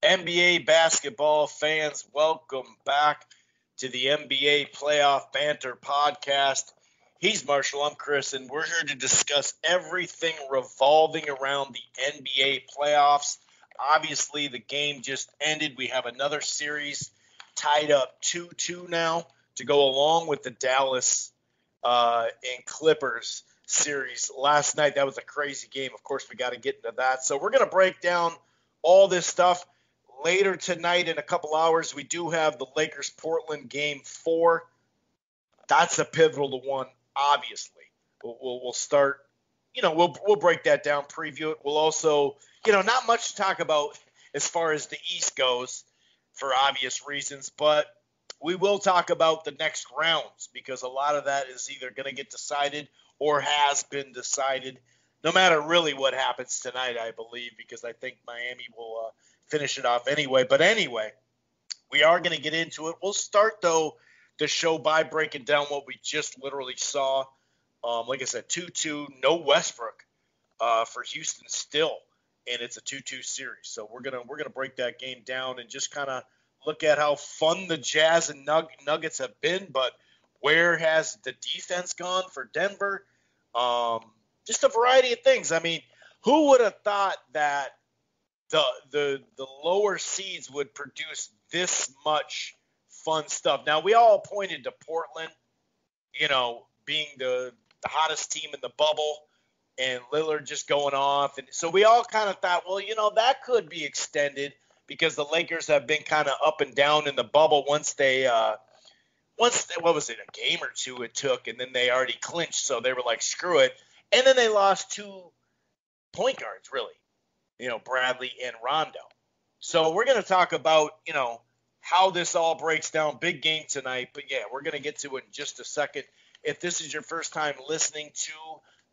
NBA basketball fans, welcome back to the NBA Playoff Banter podcast. He's Marshall, I'm Chris, and we're here to discuss everything revolving around the NBA playoffs. Obviously, the game just ended. We have another series tied up 2-2 now to go along with the Dallas and Clippers series last night. That was a crazy game. Of course, we got to get into that. So we're going to break down all this stuff. Later tonight, in a couple hours, we do have the Lakers-Portland Game 4. That's a pivotal one, obviously. We'll start, we'll break that down, preview it. We'll also, not much to talk about as far as the East goes for obvious reasons, but we will talk about the next rounds because a lot of that is either going to get decided or has been decided, no matter really what happens tonight, I believe, because I think Miami will finish it off anyway. But anyway, we are going to get into it. We'll start, though, the show by breaking down what we just literally saw. Like I said, 2-2, no Westbrook for Houston still, and it's a 2-2 series. So we're gonna break that game down and just kind of look at how fun the Jazz and Nuggets have been, but where has the defense gone for Denver? Just a variety of things. I mean, who would have thought that the lower seeds would produce this much fun stuff? Now, we all pointed to Portland, being the hottest team in the bubble, and Lillard just going off. And so we all kind of thought, well, that could be extended because the Lakers have been kind of up and down in the bubble once they what was it, a game or two it took, and then they already clinched, so they were like, screw it. And then they lost 2 point guards, really. Bradley and Rondo. So we're going to talk about, how this all breaks down. Big game tonight. But, yeah, we're going to get to it in just a second. If this is your first time listening to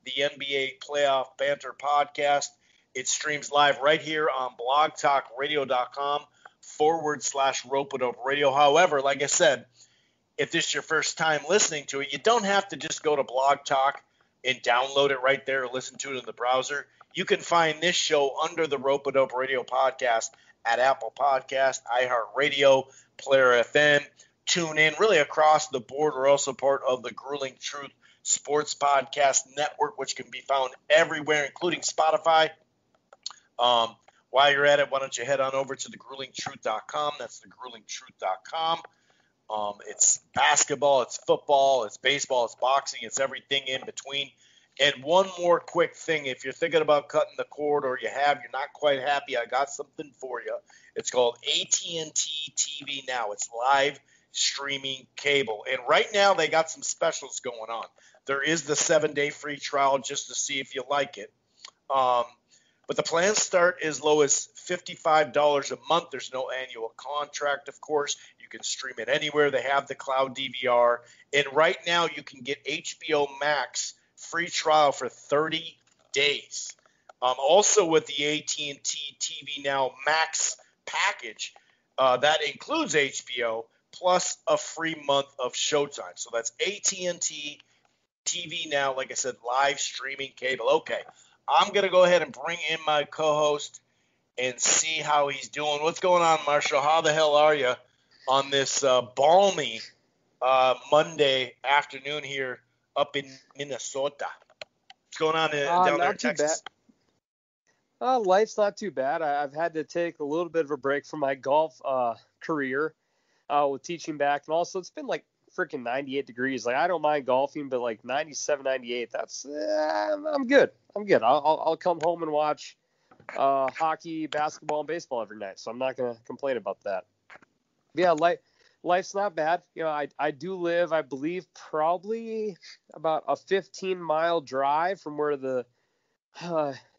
the NBA Playoff Banter podcast, it streams live right here on blogtalkradio.com/Rope-A-Dope Radio. However, like I said, if this is your first time listening to it, you don't have to just go to Blog Talk and download it right there or listen to it in the browser. You can find this show under the Rope-A-Dope Radio podcast at Apple Podcast, iHeartRadio, Player FM, TuneIn, really across the board. We're also part of the Grueling Truth Sports Podcast Network, which can be found everywhere, including Spotify. While you're at it, why don't you head on over to thegruelingtruth.com. That's thegruelingtruth.com. It's basketball, it's football, it's baseball, it's boxing, it's everything in between. And one more quick thing, if you're thinking about cutting the cord or you're not quite happy, I got something for you. It's called AT&T TV Now. It's live streaming cable. And right now they got some specials going on. There is the 7-day free trial just to see if you like it. But the plans start as low as $55 a month. There's no annual contract, of course. You can stream it anywhere. They have the cloud DVR. And right now you can get HBO Max free trial for 30 days. Also with the AT&T TV Now Max package, that includes HBO plus a free month of Showtime. So that's AT&T TV Now, like I said, live streaming cable. Okay, I'm going to go ahead and bring in my co-host and see how he's doing. What's going on, Marshall? How the hell are you on this balmy Monday afternoon here up in Minnesota? What's going on down there in Texas? Life's not too bad. I've had to take a little bit of a break from my golf career with teaching back. And also, it's been like freaking 98 degrees. Like, I don't mind golfing, but like 97, 98, that's I'm good. I'll come home and watch hockey, basketball, and baseball every night. So I'm not going to complain about that. But yeah, life's not bad. I do live, I believe, probably about a 15-mile drive from where the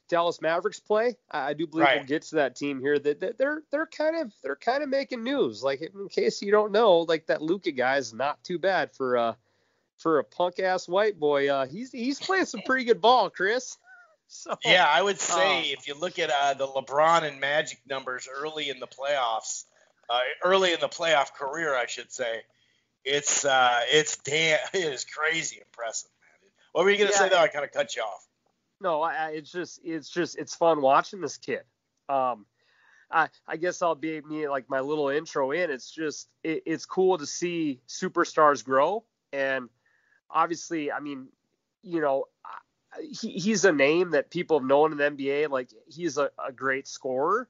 Dallas Mavericks play. I do believe we'll get to that team here. That they're kind of making news. Like, in case you don't know, like, that Luka guy is not too bad for a punk ass white boy. He's playing some pretty good ball, Chris. So, yeah, I would say if you look at the LeBron and Magic numbers early in the playoffs, early in the playoff career, I should say, it is crazy impressive, man. What were you gonna say though? I kind of cut you off. No, it's fun watching this kid. I guess I'll be me like my little intro in. It's just it's cool to see superstars grow, and obviously, I mean, you know, he's a name that people have known in the NBA. Like he's a great scorer,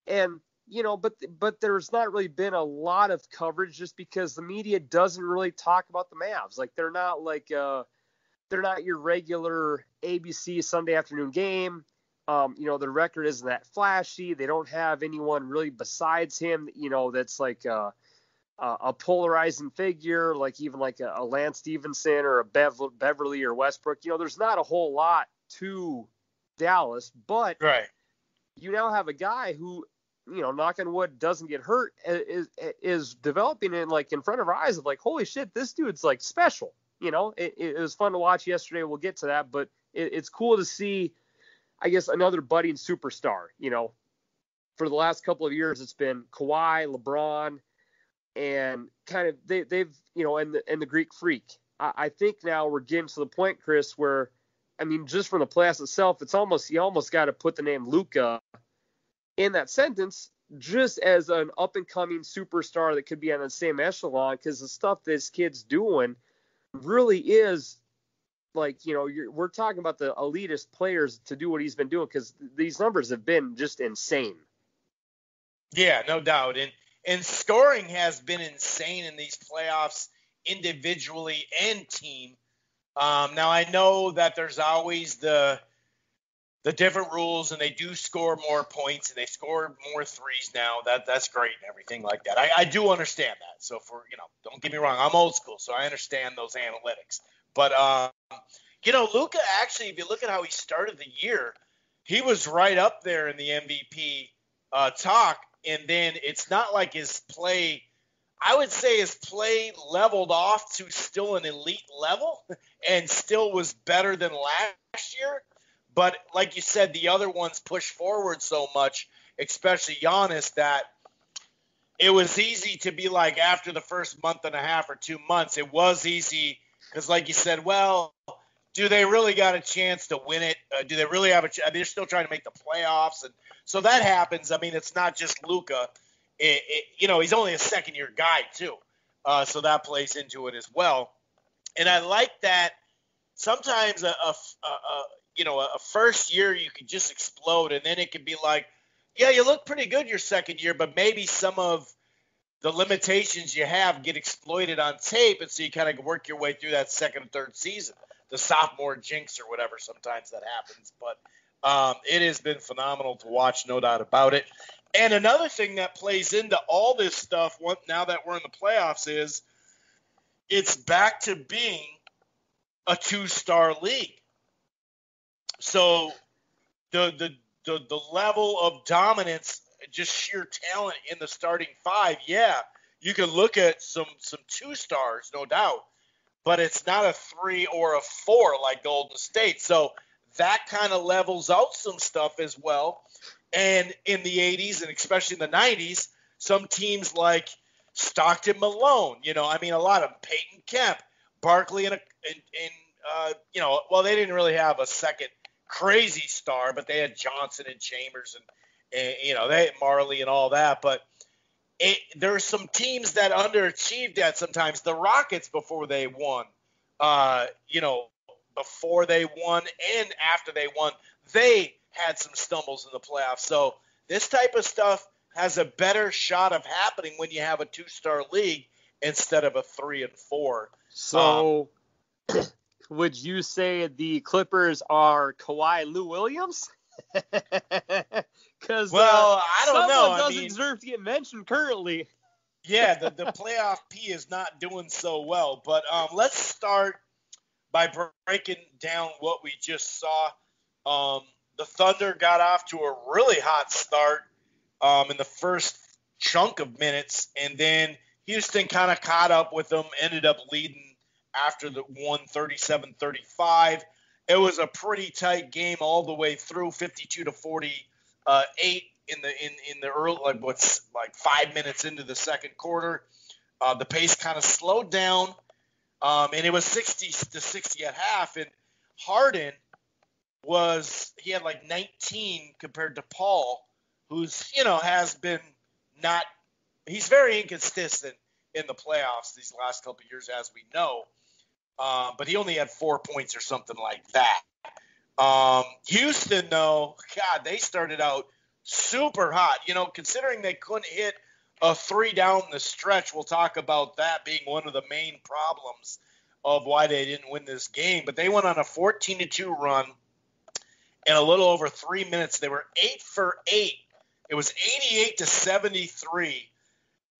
and you know, but there's not really been a lot of coverage just because the media doesn't really talk about the Mavs. Like they're not like they're not your regular ABC Sunday afternoon game. You know, the record isn't that flashy. They don't have anyone really besides him, you know, that's like a polarizing figure, like even like a Lance Stevenson or a Beverly or Westbrook. You know, there's not a whole lot to Dallas, but right. You now have a guy who, you know, knock on wood, doesn't get hurt, is developing in like in front of our eyes of like, holy shit, this dude's like special. You know, it was fun to watch yesterday. We'll get to that, but it's cool to see, I guess, another budding superstar. You know, for the last couple of years, it's been Kawhi, LeBron, and kind of they've you know, and the Greek Freak. I think now we're getting to the point, Chris, where I mean, just from the playoffs itself, it's almost you almost got to put the name Luka in that sentence, just as an up and coming superstar that could be on the same echelon, because the stuff this kid's doing really is like, you know, we're talking about the elitist players to do what he's been doing, because these numbers have been just insane. Yeah, no doubt. And scoring has been insane in these playoffs individually and team. Now I know that there's always the different rules, and they do score more points and they score more threes now. That's great and everything like that. I do understand that. So for, you know, don't get me wrong, I'm old school, so I understand those analytics. But you know, Luka actually, if you look at how he started the year, he was right up there in the MVP talk. And then it's not like his play, I would say his play leveled off to still an elite level and still was better than last year. But like you said, the other ones push forward so much, especially Giannis, that it was easy to be like after the first month and a half or 2 months, it was easy because like you said, well, do they really got a chance to win it? Do they really have a chance? They're still trying to make the playoffs. And so that happens. I mean, it's not just Luka. You know, he's only a second-year guy, too. So that plays into it as well. And I like that sometimes you know, a first year you can just explode, and then it can be like, yeah, you look pretty good your second year, but maybe some of the limitations you have get exploited on tape, and so you kind of work your way through that second and third season. The sophomore jinx or whatever, sometimes that happens. But it has been phenomenal to watch, no doubt about it. And another thing that plays into all this stuff now that we're in the playoffs is it's back to being a two-star league. So the level of dominance, just sheer talent in the starting five, yeah, you can look at some two stars, no doubt, but it's not a 3 or a 4 like Golden State. So that kind of levels out some stuff as well. And in the 80s and especially in the 90s, some teams like Stockton Malone, you know, I mean, a lot of Peyton Kemp, Barkley, and you know, well, they didn't really have a second crazy star, but they had Johnson and Chambers and you know, they had Marley and all that. But there are some teams that underachieved that sometimes. The Rockets before they won, you know, before they won and after they won, they had some stumbles in the playoffs. So this type of stuff has a better shot of happening when you have a two-star league instead of a 3 and 4. So would you say the Clippers are Kawhi Lou Williams? Because I don't know. Someone doesn't deserve to get mentioned currently. Yeah, the playoff P is not doing so well. But let's start by breaking down what we just saw. The Thunder got off to a really hot start in the first chunk of minutes, and then Houston kind of caught up with them, ended up leading after the 37-35. It was a pretty tight game all the way through, 52-48 in the early, like 5 minutes into the second quarter. The pace kind of slowed down, and it was 60-60 at half. And Harden he had like 19 compared to Paul who's, has been not – he's very inconsistent in the playoffs these last couple of years, as we know. But he only had 4 points or something like that. Houston, though, God, they started out super hot. Considering they couldn't hit a three down the stretch, we'll talk about that being one of the main problems of why they didn't win this game. But they went on a 14-2 run in a little over 3 minutes. They were 8 for 8. It was 88-73.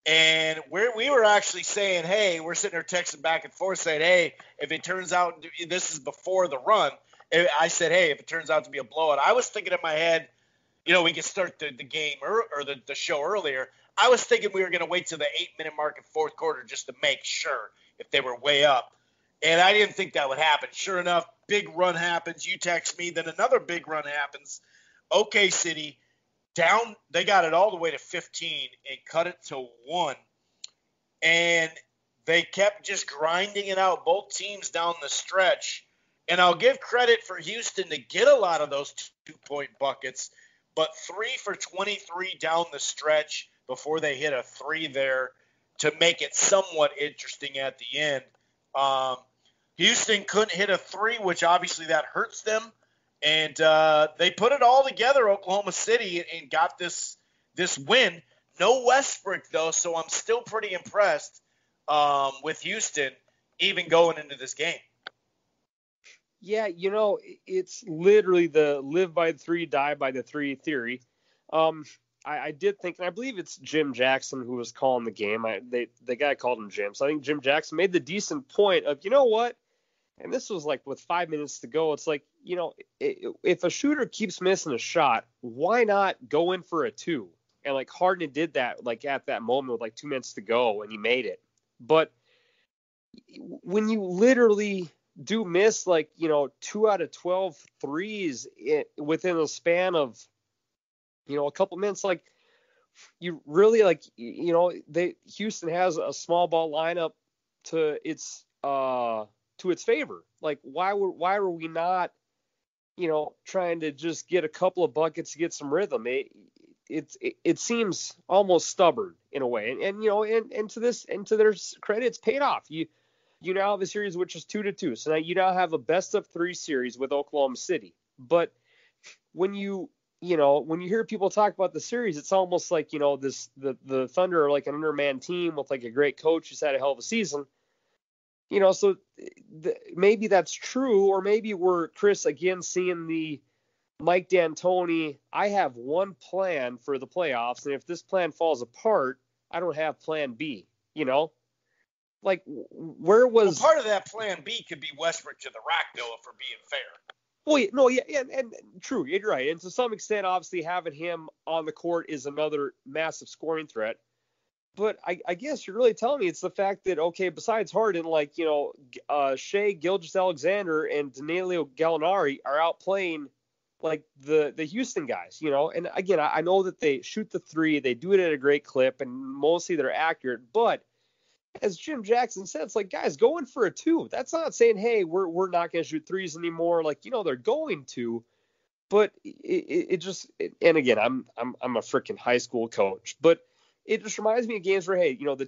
And we were actually saying, hey, we're sitting there texting back and forth saying, hey, if it turns out this is before the run, I said, hey, if it turns out to be a blowout, I was thinking in my head, we could start the game or the show earlier. I was thinking we were going to wait till the 8-minute mark in fourth quarter just to make sure if they were way up. And I didn't think that would happen. Sure enough, big run happens. You text me, then another big run happens. OK City down, they got it all the way to 15 and cut it to 1. And they kept just grinding it out, both teams down the stretch. And I'll give credit for Houston to get a lot of those 2-point buckets, but 3 for 23 down the stretch before they hit a 3 there to make it somewhat interesting at the end. Houston couldn't hit a 3, which obviously that hurts them. And they put it all together, Oklahoma City, and got this win. No Westbrook, though, so I'm still pretty impressed with Houston even going into this game. Yeah, it's literally the live by the 3, die by the 3 theory. I did think, and I believe it's Jim Jackson who was calling the game. The guy called him Jim. So I think Jim Jackson made the decent point of, you know what? And this was like with 5 minutes to go. It's like, if a shooter keeps missing a shot, why not go in for a 2? And like Harden did that, like at that moment with like 2 minutes to go, and he made it. But when you literally do miss like, 2 out of 12 threes within a span of, a couple minutes, like you really like, Houston has a small ball lineup to its favor. Like why were we not, trying to just get a couple of buckets to get some rhythm? It seems almost stubborn in a way. And to their credit, it's paid off. You now have a series which is 2-2. So now you now have a best of 3 series with Oklahoma City. But when you hear people talk about the series, it's almost like, the Thunder are like an undermanned team with like a great coach who's had a hell of a season. So maybe that's true, or maybe we're, Chris, again, seeing the Mike D'Antoni, I have one plan for the playoffs, and if this plan falls apart, I don't have plan B, Like, where was... Well, part of that plan B could be Westbrook to the rack, though, if we're being fair. Well, no, yeah, and true, you're right. And to some extent, obviously, having him on the court is another massive scoring threat. But I guess you're really telling me it's the fact that, okay, besides Harden, like, Shai Gilgeous-Alexander and Danilo Gallinari are out playing, like, the Houston guys, And, again, I know that they shoot the 3, they do it at a great clip, and mostly they're accurate. But as Jim Jackson said, it's like, guys, go in for a 2. That's not saying, hey, we're not going to shoot 3s anymore. Like, they're going to. But it just – and, again, I'm a freaking high school coach. But – it just reminds me of games where, hey, the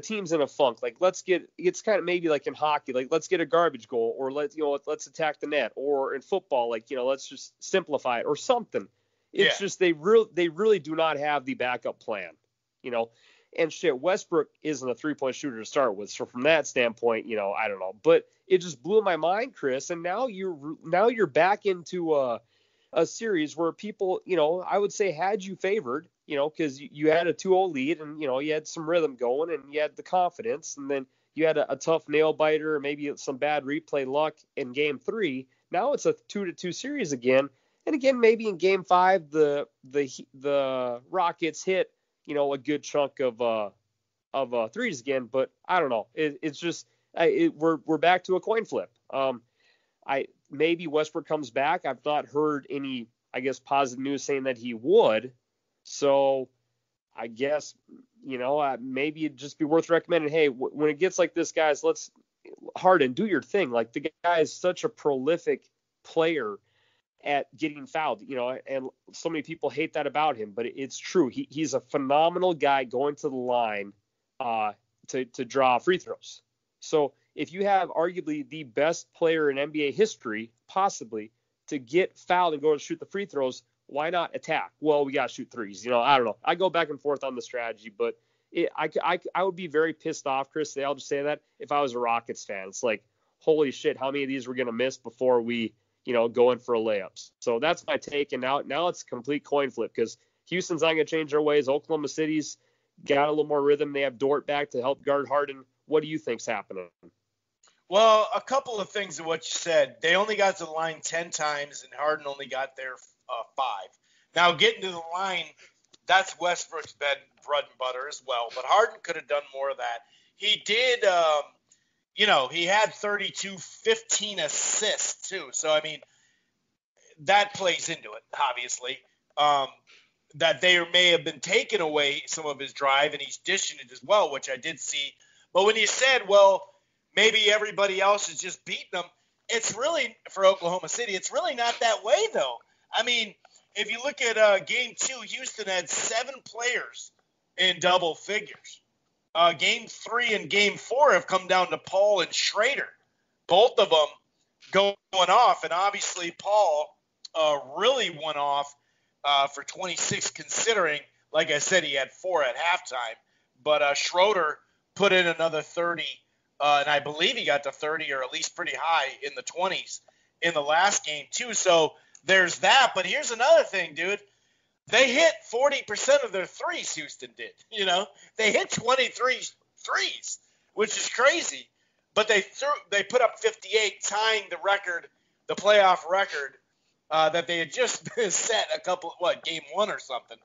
team's in a funk. Like, it's kind of maybe like in hockey, like let's get a garbage goal, or let's attack the net, or in football, like, let's just simplify it or something. It's just they really do not have the backup plan, And shit, Westbrook isn't a 3-point shooter to start with, so from that standpoint, I don't know, but it just blew my mind, Chris. And now you're back into a series where people, I would say had you favored. Because you had a 2-0 lead, and, you had some rhythm going, and you had the confidence, and then you had a tough nail biter, maybe some bad replay luck in game 3. Now it's a 2-2 series again. And again, maybe in game 5, the Rockets hit, a good chunk of threes again, but I don't know. It's just, we're back to a coin flip. Maybe Westbrook comes back. I've not heard any, I guess, positive news saying that he would. So I guess, maybe it'd just be worth recommending, hey, when it gets like this, guys, let's Harden, do your thing. Like, the guy is such a prolific player at getting fouled, and so many people hate that about him, but it's true. He's a phenomenal guy going to the line to draw free throws. So if you have arguably the best player in NBA history, possibly, to get fouled and go to shoot the free throws, why not attack? Well, we got to shoot threes. I don't know. I go back and forth on the strategy, but I would be very pissed off, Chris. I'll just say that if I was a Rockets fan. It's like, holy shit, how many of these we're going to miss before we, go in for a layups. So that's my take. And now it's a complete coin flip because Houston's not going to change their ways. Oklahoma City's got a little more rhythm. They have Dort back to help guard Harden. What do you think's happening? Well, a couple of things of what you said. They only got to the line 10 times, and Harden only got there 5. Now, getting to the line, that's Westbrook's bread and butter as well. But Harden could have done more of that. He did, he had 32, 15 assists, too. So, I mean, that plays into it, obviously. That they may have been taking away some of his drive, and he's dishing it as well, which I did see. But when you said, well, maybe everybody else is just beating them, it's really, for Oklahoma City, it's really not that way, though. I mean, if you look at Game 2, Houston had 7 players in double figures. Game 3 and Game 4 have come down to Paul and Schrader, both of them going off. And obviously Paul really went off for 26, considering, like I said, he had 4 at halftime. But Schroeder put in another 30, and I believe he got to 30 or at least pretty high in the 20s in the last game too. So there's that. But here's another thing, dude. They hit 40% of their threes, Houston did. They hit 23 threes, which is crazy. But they put up 58, tying the record, the playoff record that they had just set game 1 or something.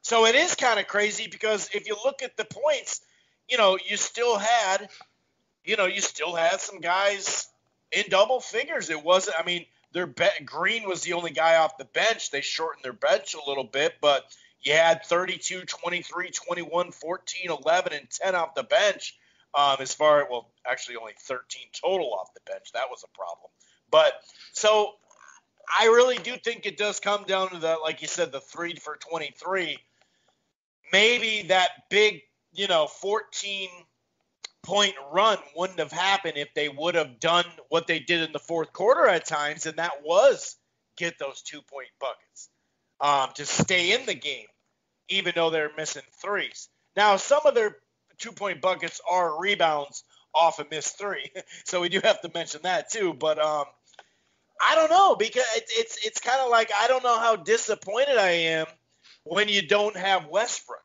So it is kind of crazy because if you look at the points, you still had some guys in double figures. It wasn't, I mean, Green was the only guy off the bench. They shortened their bench a little bit, but you had 32, 23, 21, 14, 11, and 10 off the bench. Actually only 13 total off the bench. That was a problem. But so I really do think it does come down to the, like you said, the 3 for 23. Maybe that big, 14-point run wouldn't have happened if they would have done what they did in the fourth quarter at times, and that was get those 2-point buckets to stay in the game, even though they're missing threes. Now, some of their 2-point buckets are rebounds off a missed 3, so we do have to mention that too. But I don't know, because it's kind of like I don't know how disappointed I am when you don't have Westbrook.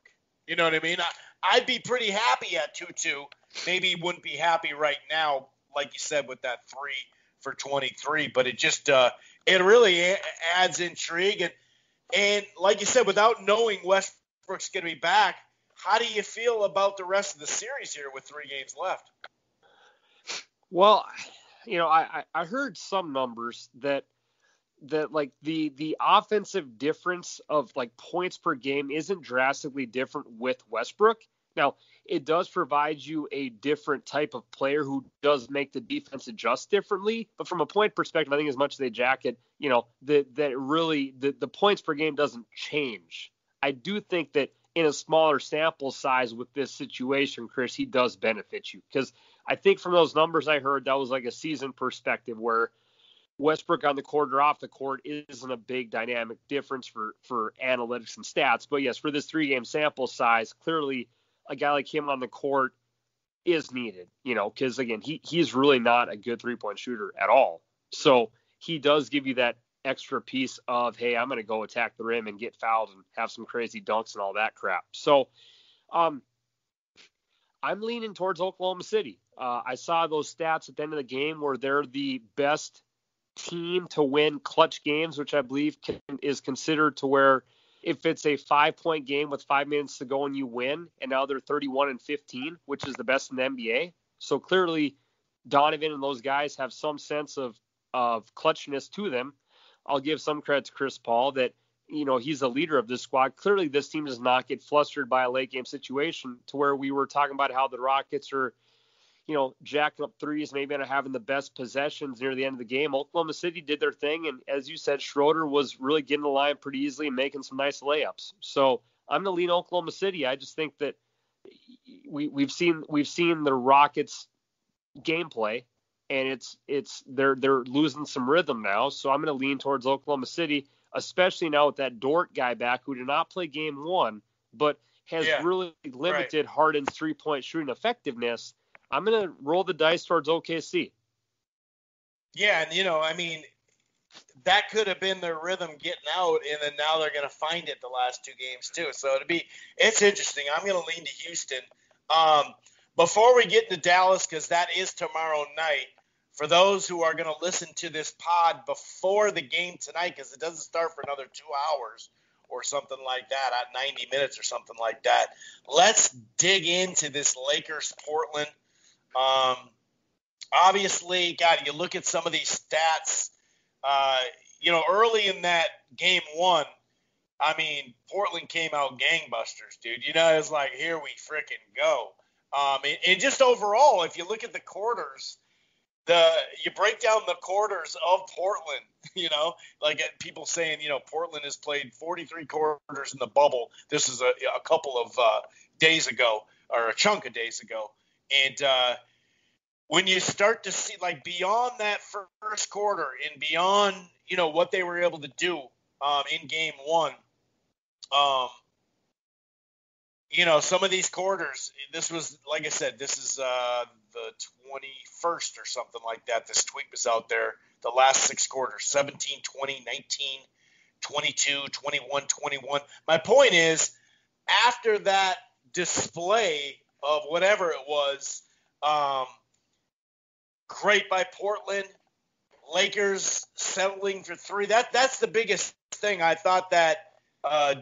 You know what I mean? I'd be pretty happy at 2-2. Maybe wouldn't be happy right now, like you said, with that 3 for 23. But it just it really adds intrigue. And like you said, without knowing Westbrook's going to be back, how do you feel about the rest of the series here with 3 games left? Well, I heard some numbers that like the offensive difference of like points per game isn't drastically different with Westbrook. Now, it does provide you a different type of player who does make the defense adjust differently. But from a point perspective, I think as much as they jacket, that really the points per game doesn't change. I do think that in a smaller sample size with this situation, Chris, he does benefit you, because I think from those numbers I heard, that was like a season perspective where Westbrook on the court or off the court isn't a big dynamic difference for analytics and stats. But yes, for this 3-game sample size, clearly a guy like him on the court is needed, because again, he's really not a good 3-point shooter at all. So he does give you that extra piece of, hey, I'm going to go attack the rim and get fouled and have some crazy dunks and all that crap. So I'm leaning towards Oklahoma City. I saw those stats at the end of the game where they're the best team to win clutch games, which I believe is considered to where if it's a 5-point game with 5 minutes to go and you win, and now they're 31-15, which is the best in the NBA. So clearly Donovan and those guys have some sense of clutchness to them. I'll give some credit to Chris Paul that, he's the leader of this squad. Clearly this team does not get flustered by a late game situation to where we were talking about how the Rockets are, jacking up threes, maybe not having the best possessions near the end of the game. Oklahoma City did their thing, and as you said, Schroeder was really getting the line pretty easily and making some nice layups. So I'm going to lean Oklahoma City. I just think that we've seen the Rockets gameplay, and they're losing some rhythm now. So I'm going to lean towards Oklahoma City, especially now with that Dort guy back who did not play game one, but has really limited Harden's 3-point shooting effectiveness. I'm going to roll the dice towards OKC. Yeah, and, that could have been their rhythm getting out, and then now they're going to find it the last two games too. So it's interesting. I'm going to lean to Houston. Before we get into Dallas, because that is tomorrow night, for those who are going to listen to this pod before the game tonight, because it doesn't start for another 2 hours or something like that, at 90 minutes or something like that, let's dig into this Lakers-Portland. Obviously, God, you look at some of these stats, early in that game one, Portland came out gangbusters, dude. It was like, here we freaking go. And just overall, if you look at the quarters, you break down the quarters of Portland, like people saying, Portland has played 43 quarters in the bubble. This is a couple of days ago, or a chunk of days ago. And when you start to see, like, beyond that first quarter and beyond, what they were able to do in game one, some of these quarters, this was, like I said, this is the 21st or something like that. This tweet was out there. The last 6 quarters, 17, 20, 19, 22, 21, 21. My point is, after that display of whatever it was, great by Portland, Lakers settling for 3. That's the biggest thing. I thought that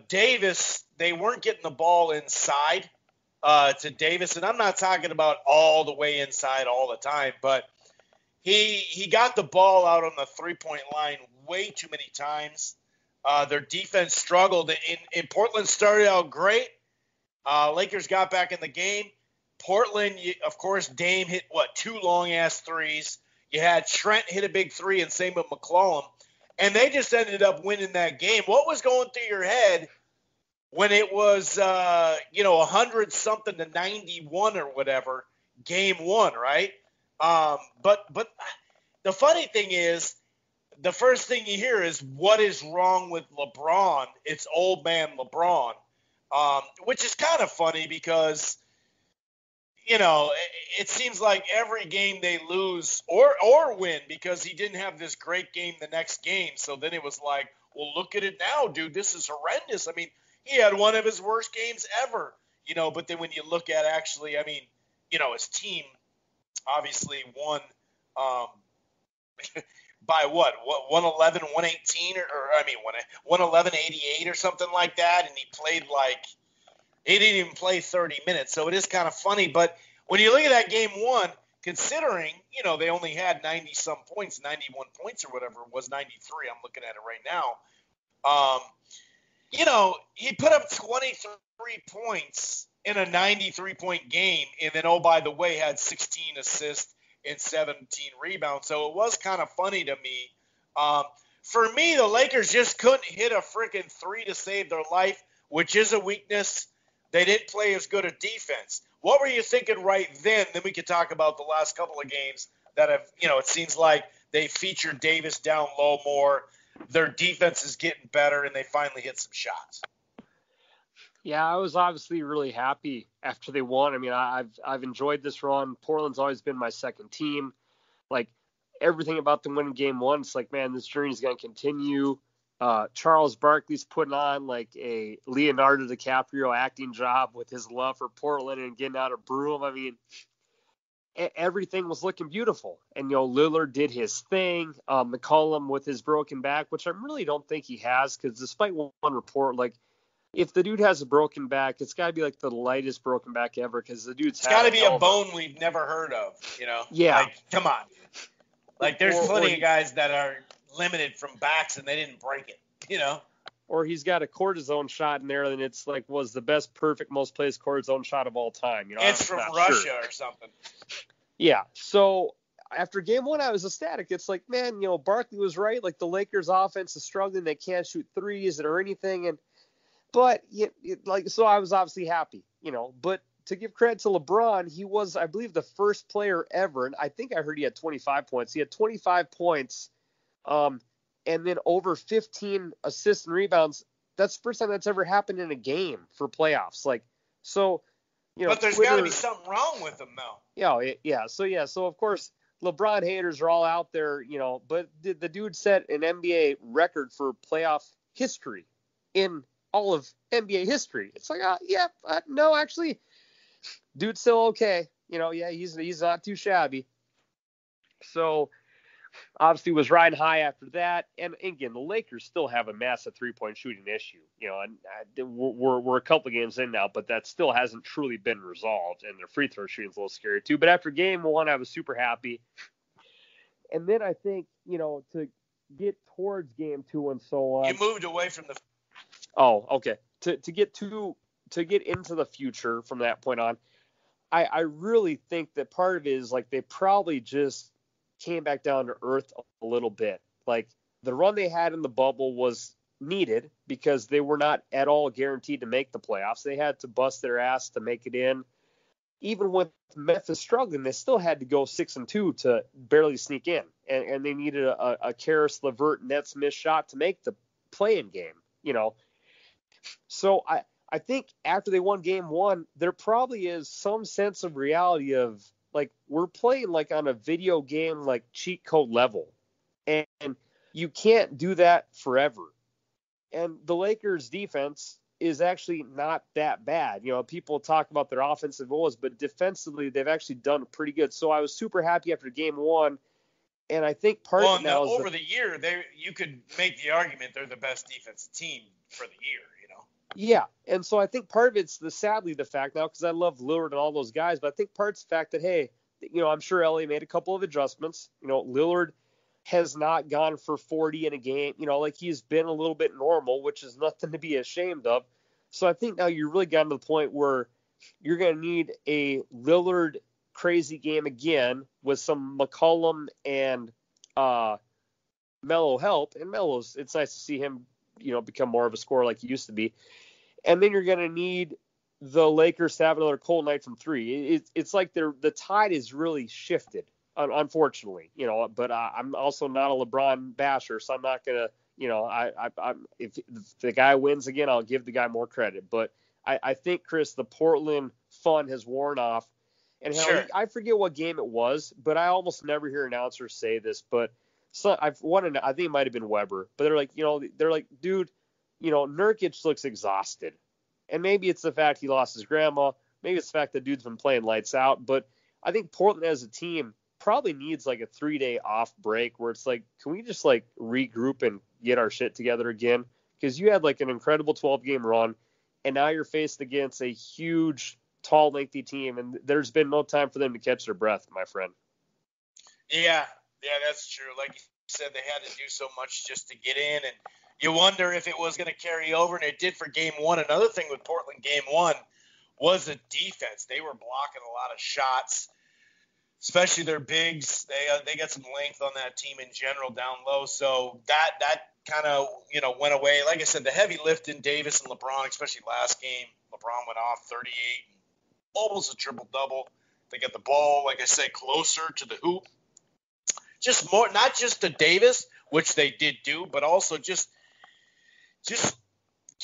Davis, they weren't getting the ball inside to Davis, and I'm not talking about all the way inside all the time, but he got the ball out on the 3-point line way too many times. Their defense struggled, and Portland started out great. Lakers got back in the game. Portland, of course, Dame hit, 2 long-ass threes. You had Trent hit a big 3, and same with McCollum. And they just ended up winning that game. What was going through your head when it was, 100-something to 91 or whatever, game one, right? But the funny thing is, the first thing you hear is, what is wrong with LeBron? It's old man LeBron, which is kind of funny because – it seems like every game they lose or win because he didn't have this great game the next game. So then it was like, well, look at it now, dude. This is horrendous. He had one of his worst games ever, but then when you look at actually, his team obviously won by what 111, 118 or 111, 88 or something like that. And he played he didn't even play 30 minutes, so it is kind of funny. But when you look at that game one, considering, they only had 90-some points, 91 points or whatever it was, 93, I'm looking at it right now. He put up 23 points in a 93-point game, and then, oh, by the way, had 16 assists and 17 rebounds. So it was kind of funny to me. For me, the Lakers just couldn't hit a freaking 3 to save their life, which is a weakness. They didn't play as good a defense. What were you thinking right then? Then we could talk about the last couple of games that have, it seems like they featured Davis down low more. Their defense is getting better, and they finally hit some shots. Yeah, I was obviously really happy after they won. I've enjoyed this run. Portland's always been my second team. Like, everything about them winning game one, it's like, man, this journey is going to continue. Charles Barkley's putting on like a Leonardo DiCaprio acting job with his love for Portland and getting out of Broome. Everything was looking beautiful. And, Lillard did his thing. McCollum with his broken back, which I really don't think he has, because despite one report, like, if the dude has a broken back, it's got to be like the lightest broken back ever, because the dude's got to be a bone we've never heard of, Yeah. Like, come on. Like, there's plenty of guys that are limited from backs and they didn't break it, Or he's got a cortisone shot in there, and it's like was the best, perfect, most placed cortisone shot of all time. It's from Russia or something. Yeah. So after game one, I was ecstatic. It's like, man, Barkley was right. Like the Lakers offense is struggling. They can't shoot threes or anything. So I was obviously happy, but to give credit to LeBron, he was, I believe, the first player ever. And I think I heard he had 25 points. He had 25 points. And then over 15 assists and rebounds. That's the first time that's ever happened in a game for playoffs. But there's got to be something wrong with him, though. Yeah. So of course, LeBron haters are all out there, but the dude set an NBA record for playoff history in all of NBA history. It's like, no, actually, dude's still okay. He's not too shabby. So obviously was riding high after that. And again, the Lakers still have a massive 3-point shooting issue, and we're a couple of games in now, but that still hasn't truly been resolved. And their free throw shooting is a little scary too. But after game one, I was super happy. And then I think, to get towards game two and so on. You moved away from the. Oh, okay. To get into the future from that point on, I really think that part of it is like they probably just came back down to earth a little bit. Like the run they had in the bubble was needed because they were not at all guaranteed to make the playoffs. They had to bust their ass to make it in. Even with Memphis struggling, they still had to go 6-2 to barely sneak in, and they needed a Karis LeVert Nets missed shot to make the play-in game. So I think after they won game one, there probably is some sense of reality of like we're playing like on a video game like cheat code level, and you can't do that forever. And the Lakers defense is actually not that bad. People talk about their offensive woes, but defensively they've actually done pretty good. So I was super happy after game one, and I think part of it now is over the year you could make the argument they're the best defensive team for the year. Yeah, and so I think part of it's sadly the fact now, because I love Lillard and all those guys, but I think part's the fact that, hey, I'm sure LA made a couple of adjustments. Lillard has not gone for 40 in a game. He's been a little bit normal, which is nothing to be ashamed of. So I think now you're really gotten to the point where you're going to need a Lillard crazy game again with some McCollum and Melo help. And Melo's, it's nice to see him, become more of a scorer like he used to be. And then you're going to need the Lakers to have another cold night from three. It's like the tide is really shifted, unfortunately, but I'm also not a LeBron basher, so I'm not going to, if the guy wins again, I'll give the guy more credit. But I think, Chris, the Portland fun has worn off. And sure. I forget what game it was, but I almost never hear announcers say this, but I think it might have been Weber, but they're like, dude, Nurkic looks exhausted. And maybe it's the fact he lost his grandma. Maybe it's the fact that dude's been playing lights out. But I think Portland as a team probably needs like a 3-day off break where it's like, can we just like regroup and get our shit together again? Because you had like an incredible 12-game run, and now you're faced against a huge, tall, lengthy team, and there's been no time for them to catch their breath, my friend. Yeah, that's true. Like you said, they had to do so much just to get in, and you wonder if it was going to carry over, and it did for game one. Another thing with Portland game one was the defense. They were blocking a lot of shots, especially their bigs. They got some length on that team in general down low, so that kind of went away. Like I said, the heavy lift in Davis and LeBron, especially last game. LeBron went off 38, almost a triple-double. They got the ball, like I said, closer to the hoop. Just more, not just to Davis, which they did do, but also just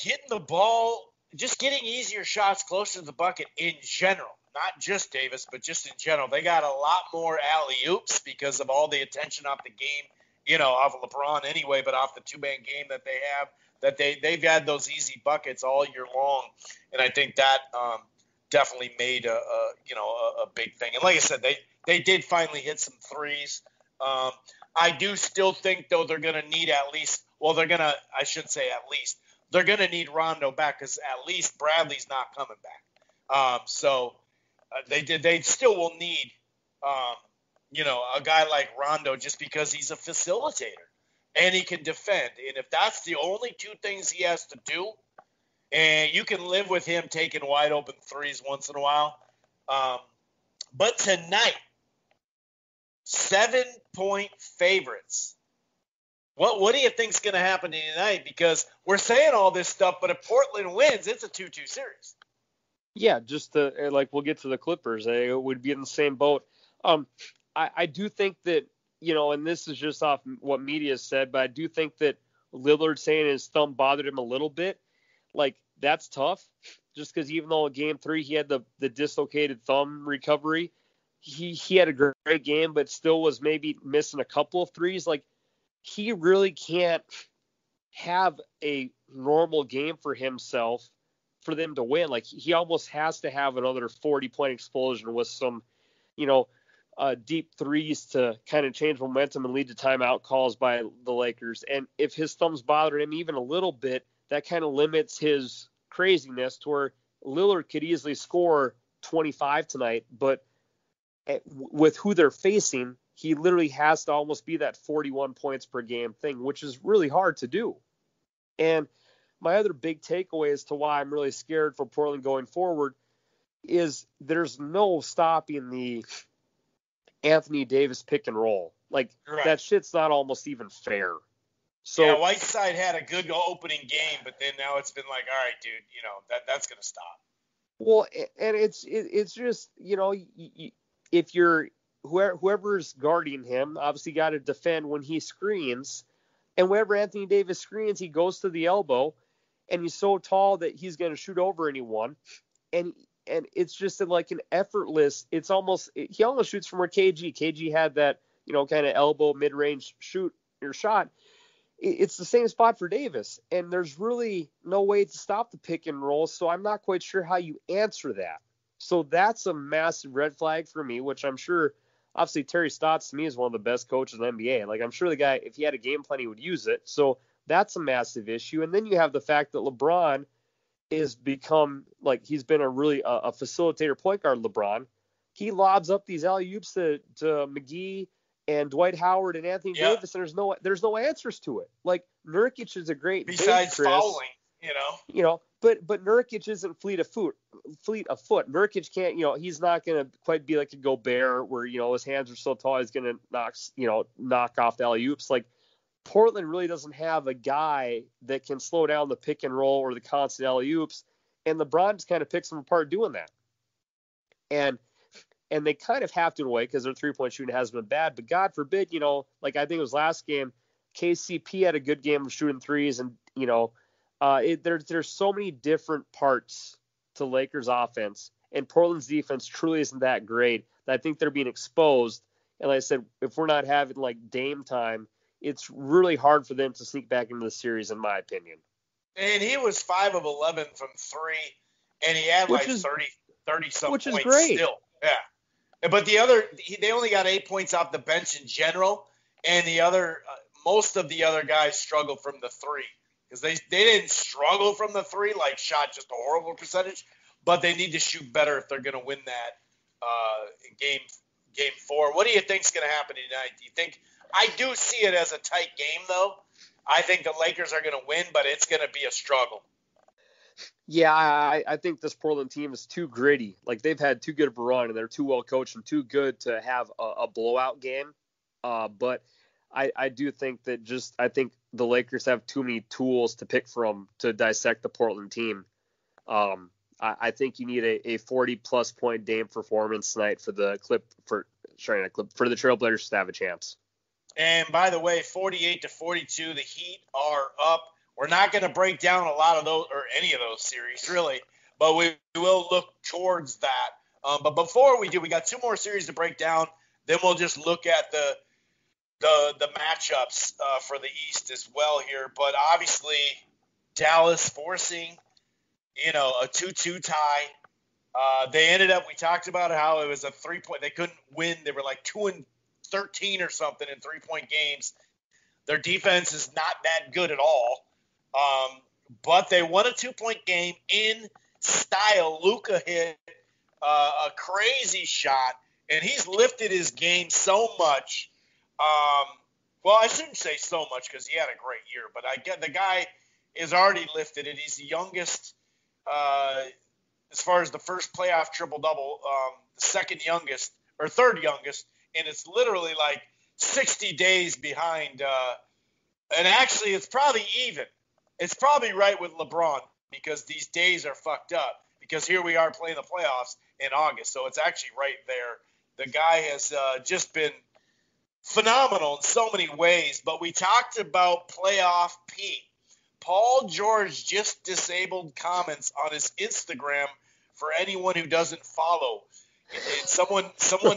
getting the ball, just getting easier shots closer to the bucket in general. Not just Davis, but just in general. They got a lot more alley-oops because of all the attention off the game, off of LeBron anyway, but off the two-man game that they have, that they've had those easy buckets all year long. And I think that definitely made a big thing. And like I said, they did finally hit some threes. I do still think, though, they're going to need they're going to need Rondo back because at least Bradley's not coming back. They still will need, a guy like Rondo just because he's a facilitator and he can defend. And if that's the only two things he has to do, and you can live with him taking wide open threes once in a while. But tonight, 7-point favorites. What do you think's going to happen tonight? Because we're saying all this stuff, but if Portland wins, it's a 2-2 series. Yeah, just like we'll get to the Clippers. They would be in the same boat. I do think that, and this is just off what media said, but I do think that Lillard saying his thumb bothered him a little bit. Like, that's tough, just because even though in Game 3 he had the dislocated thumb recovery, he had a great game, but still was maybe missing a couple of threes. Like, he really can't have a normal game for himself for them to win. Like, he almost has to have another 40-point explosion with some, deep threes to kind of change momentum and lead to timeout calls by the Lakers. And if his thumb's bothering him even a little bit, that kind of limits his craziness to where Lillard could easily score 25 tonight, but with who they're facing, he literally has to almost be that 41 points per game thing, which is really hard to do. And my other big takeaway as to why I'm really scared for Portland going forward is there's no stopping the Anthony Davis pick and roll. Like, right. That shit's not almost even fair. So yeah, Whiteside had a good opening game, but then now it's been like, all right, dude, that's going to stop. Well, and it's just, if you're whoever's guarding him, obviously got to defend when he screens. And whenever Anthony Davis screens, he goes to the elbow, and he's so tall that he's going to shoot over anyone. And it's just like an effortless. He almost shoots from where KG had that, kind of elbow mid-range shot. It's the same spot for Davis, and there's really no way to stop the pick and roll. So I'm not quite sure how you answer that. So that's a massive red flag for me, which I'm sure. Obviously, Terry Stotts, to me, is one of the best coaches in the NBA. Like, I'm sure the guy, if he had a game plan, he would use it. So that's a massive issue. And then you have the fact that LeBron is become, like, he's been a facilitator point guard, LeBron. He lobs up these alley-oops to McGee and Dwight Howard and Anthony Davis, and there's no answers to it. Like, Nurkic is a great besides big, Chris, fouling, But Nurkic isn't fleet of foot. Nurkic can't, he's not going to quite be like a Gobert where, his hands are so tall he's going to knock off the alley-oops. Like, Portland really doesn't have a guy that can slow down the pick and roll or the constant alley-oops, and LeBron just kind of picks them apart doing that. And they kind of have to in a way because their three-point shooting has been bad, but God forbid, like I think it was last game, KCP had a good game of shooting threes, and, there's so many different parts to Lakers offense, and Portland's defense truly isn't that great. I think they're being exposed. And like I said, if we're not having like Dame time, it's really hard for them to sneak back into the series, in my opinion. And he was 5 of 11 from 3, and he had 30 some which points is great. Still. Yeah. But they only got 8 points off the bench in general, and most of the other guys struggled from the 3. Because they didn't struggle from the 3, like shot just a horrible percentage, but they need to shoot better if they're going to win that game 4. What do you think's going to happen tonight? Do you think – I do see it as a tight game, though. I think the Lakers are going to win, but it's going to be a struggle. Yeah, I think this Portland team is too gritty. Like, they've had too good of a run, and they're too well coached and too good to have a blowout game. But I do think that I think the Lakers have too many tools to pick from to dissect the Portland team. I think you need a 40-plus point Dame performance tonight for the Trailblazers to have a chance. And by the way, 48-42, the Heat are up. We're not going to break down a lot of those or any of those series, really, but we will look towards that. But before we do, we got 2 more series to break down. Then we'll just look at the matchups for the East as well here. But obviously, Dallas forcing, a 2-2 tie. They ended up, we talked about how it was a 3-point. They couldn't win. They were like 2-13 or something in 3-point games. Their defense is not that good at all. But they won a 2-point game in style. Luka hit a crazy shot, and he's lifted his game so much. Well, I shouldn't say so much because he had a great year, but I get the guy is already lifted it. He's the youngest as far as the first playoff triple-double, the second youngest or third youngest and it's literally like 60 days behind. And actually, it's probably even. It's probably right with LeBron because these days are fucked up because here we are playing the playoffs in August. So it's actually right there. The guy has just been phenomenal in so many ways. But we talked about playoff P. Paul George just disabled comments on his Instagram for anyone who doesn't follow. And someone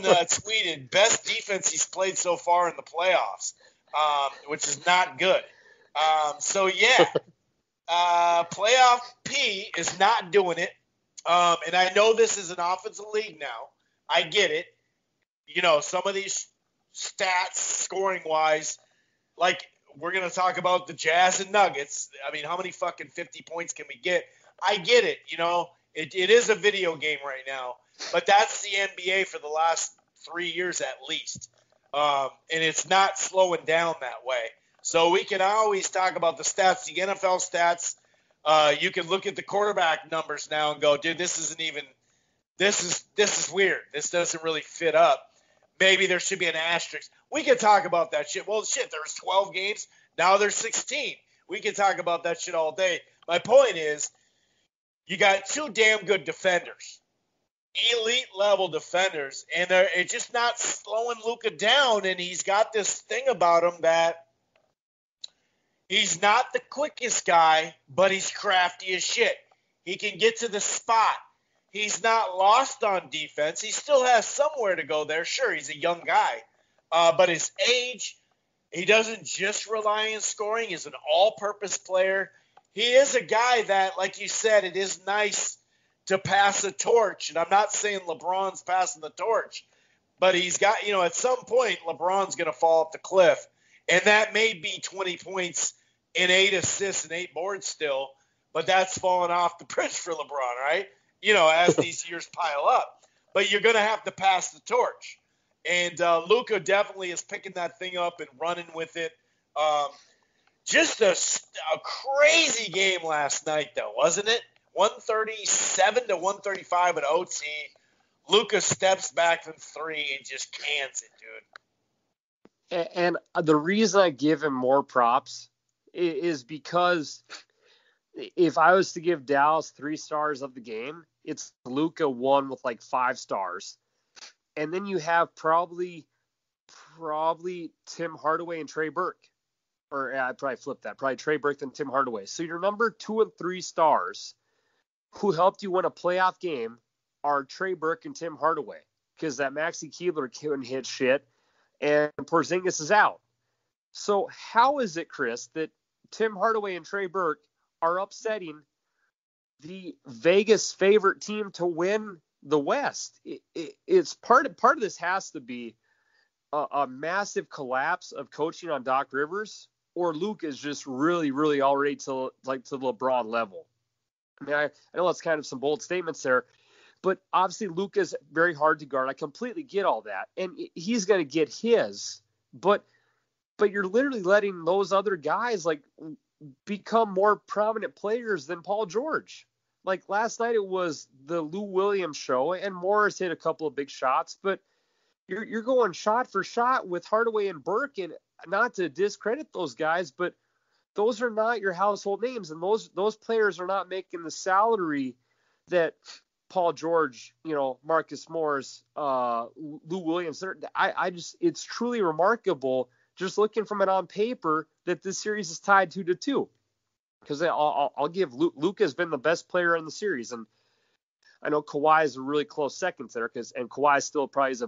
tweeted, best defense he's played so far in the playoffs, which is not good. Playoff P is not doing it. And I know this is an offensive league now. I get it. You know, some of these stats scoring-wise, like we're going to talk about the Jazz and Nuggets. I mean, how many fucking 50 points can we get? I get it. You know, it is a video game right now. But that's the NBA for the last 3 years at least. And it's not slowing down that way. So we can always talk about the stats, the NFL stats. You can look at the quarterback numbers now and go, dude, this is weird. This doesn't really fit up. Maybe there should be an asterisk. We can talk about that shit. Well, shit, there was 12 games. Now there's 16. We can talk about that shit all day. My point is, you got two damn good defenders. Elite level defenders, and it's just not slowing Luka down. And he's got this thing about him that he's not the quickest guy, but he's crafty as shit. He can get to the spot. He's not lost on defense. He still has somewhere to go there. Sure, he's a young guy, but his age, he doesn't just rely on scoring. He's an all-purpose player. He is a guy that, like you said, it is nice to pass a torch, and I'm not saying LeBron's passing the torch, but he's got, you know, at some point LeBron's going to fall off the cliff, and that may be 20 points and 8 assists and 8 boards still, but that's falling off the bridge for LeBron, right? You know, as these years pile up. But you're going to have to pass the torch, and Luka definitely is picking that thing up and running with it. Just a crazy game last night, though, wasn't it? 137 to 135 at OT. Luka steps back from three and just cans it, dude. And the reason I give him more props is because if I was to give Dallas 3 stars of the game, it's Luka 1 with like 5 stars. And then you have probably Tim Hardaway and Trey Burke. Or I'd probably flip that. Probably Trey Burke and Tim Hardaway. So your number 2 and 3 stars who helped you win a playoff game are Trey Burke and Tim Hardaway, because that Maxi Keebler couldn't hit shit and Porzingis is out. So how is it, Chris, that Tim Hardaway and Trey Burke are upsetting the Vegas favorite team to win the West? It's part of this has to be a massive collapse of coaching on Doc Rivers, or Luke is just really, really already to the LeBron level. I mean, I know that's kind of some bold statements there, but obviously Luka is very hard to guard. I completely get all that, and he's going to get his. But you're literally letting those other guys like become more prominent players than Paul George. Like last night, it was the Lou Williams show, and Morris hit a couple of big shots, but you're going shot for shot with Hardaway and Burke, and not to discredit those guys, but those are not your household names, and those players are not making the salary that Paul George, you know, Marcus Morris, Lou Williams. It's truly remarkable just looking from it on paper that this series is tied 2-2. Because I'll give Luka has been the best player in the series, and I know Kawhi is a really close second there, and Kawhi still probably is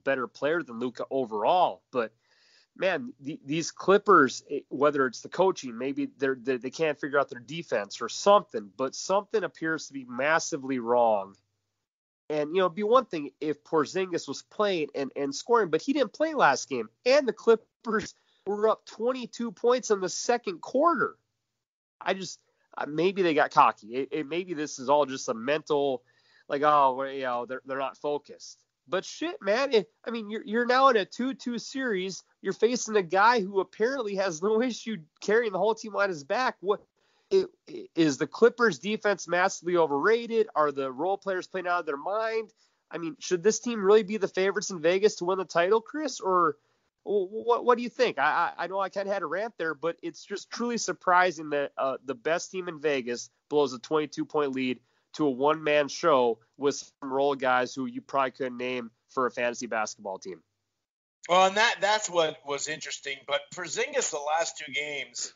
better player than Luka overall, but man, these Clippers, whether it's the coaching, maybe they can't figure out their defense or something, but something appears to be massively wrong. And, you know, it'd be one thing if Porzingis was playing and scoring, but he didn't play last game. And the Clippers were up 22 points in the second quarter. Maybe they got cocky. Maybe this is all just a mental, like, oh, you know, they're not focused. But shit, man, you're now in a 2-2 series. You're facing a guy who apparently has no issue carrying the whole team on his back. Is the Clippers defense massively overrated? Are the role players playing out of their mind? I mean, should this team really be the favorites in Vegas to win the title, Chris? Or what do you think? I know I kind of had a rant there, but it's just truly surprising that the best team in Vegas blows a 22-point lead to a one-man show with some role guys who you probably couldn't name for a fantasy basketball team. Well, and that's what was interesting. But Porzingis, the last two games,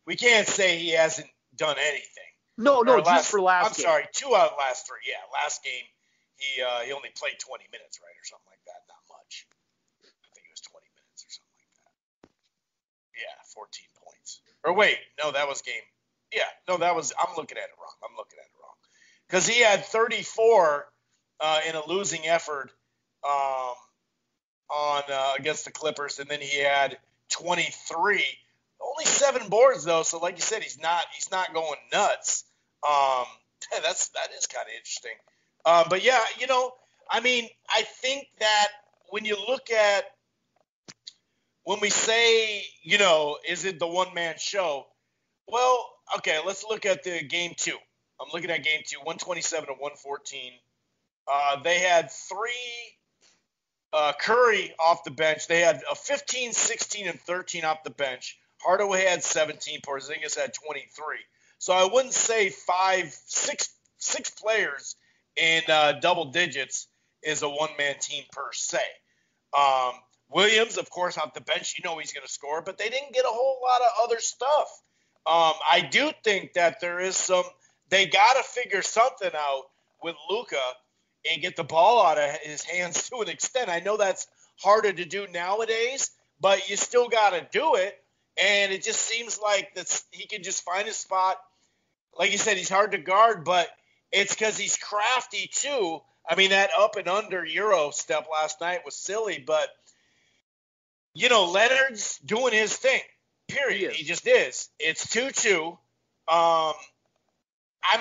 we can't say he hasn't done anything. No, just for last game. I'm sorry, 2 out of the last 3. Yeah, last game he only played 20 minutes, right, or something like that. Not much. I think it was 20 minutes or something like that. Yeah, 14 points. Or wait, no, that was game. Yeah, no, that was. I'm looking at it wrong. Because he had 34 in a losing effort on against the Clippers, and then he had 23. Only 7 boards though, so like you said, he's not going nuts. That is kind of interesting. But yeah, I mean, I think that when you look at when we say, is it the one-man show? Well, okay, let's look at the game 2. I'm looking at game 2, 127 to 114. They had 3 Curry off the bench. They had a 15, 16, and 13 off the bench. Hardaway had 17. Porzingis had 23. So I wouldn't say 6 players in double digits is a one-man team per se. Williams, of course, off the bench, he's going to score, but they didn't get a whole lot of other stuff. I do think that there is they got to figure something out with Luka and get the ball out of his hands to an extent. I know that's harder to do nowadays, but you still got to do it. And it just seems like he can just find his spot. Like you said, he's hard to guard, but it's because he's crafty too. I mean, that up and under Euro step last night was silly, but, Leonard's doing his thing, period. He just is. It's 2-2. I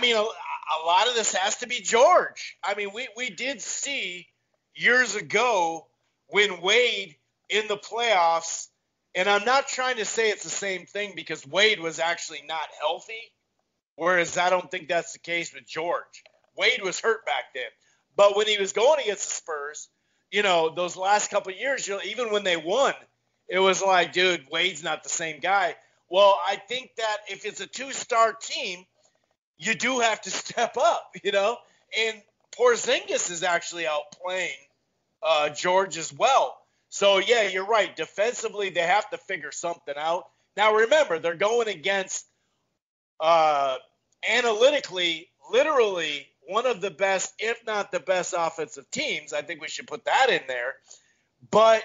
mean, a lot of this has to be George. I mean, we did see years ago when Wade in the playoffs, and I'm not trying to say it's the same thing because Wade was actually not healthy, whereas I don't think that's the case with George. Wade was hurt back then. But when he was going against the Spurs, those last couple of years, even when they won, it was like, dude, Wade's not the same guy. Well, I think that if it's a 2-star team, you do have to step up, And Porzingis is actually outplaying George as well. So, yeah, you're right. Defensively, they have to figure something out. Now, remember, they're going against analytically, literally one of the best, if not the best offensive teams. I think we should put that in there. But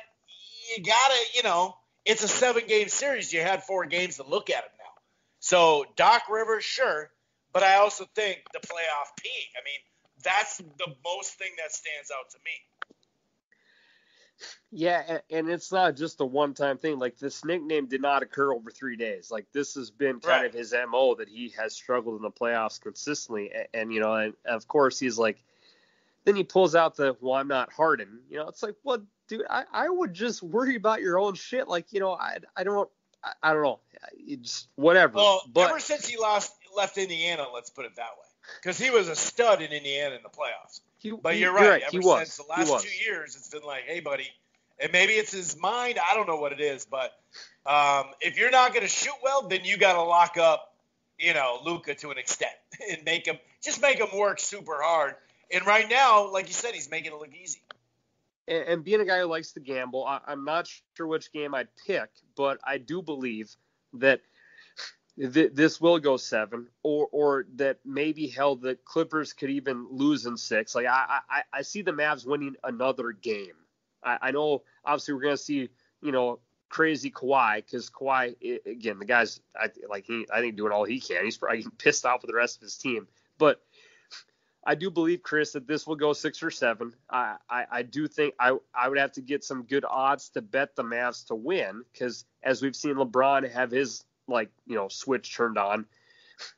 you got to, it's a 7-game series. You had 4 games to look at it now. So, Doc Rivers, sure. But I also think the playoff P. I mean, that's the most thing that stands out to me. Yeah, and it's not just a one-time thing. Like, this nickname did not occur over 3 days. Like, this has been kind of his MO that he has struggled in the playoffs consistently. And of course, he's like, then he pulls out I'm not Harden. It's like, well, dude, I would just worry about your own shit. Like, I don't know. It's whatever. Well, ever since he left Indiana, let's put it that way, because he was a stud in Indiana in the playoffs. But you're right. Ever since the last 2 years, it's been like, hey, buddy, and maybe it's his mind. I don't know what it is, but if you're not going to shoot well, then you got to lock up, Luka to an extent and make him work super hard. And right now, like you said, he's making it look easy. And being a guy who likes to gamble, I'm not sure which game I'd pick, but I do believe that this will go 7, or that maybe hell the Clippers could even lose in 6. Like I see the Mavs winning another game. I know obviously we're gonna see crazy Kawhi, because Kawhi, again, the guy's I think doing all he can. He's probably getting pissed off with the rest of his team, but I do believe, Chris, that this will go 6 or 7. I do think I would have to get some good odds to bet the Mavs to win, because as we've seen LeBron have his switch turned on.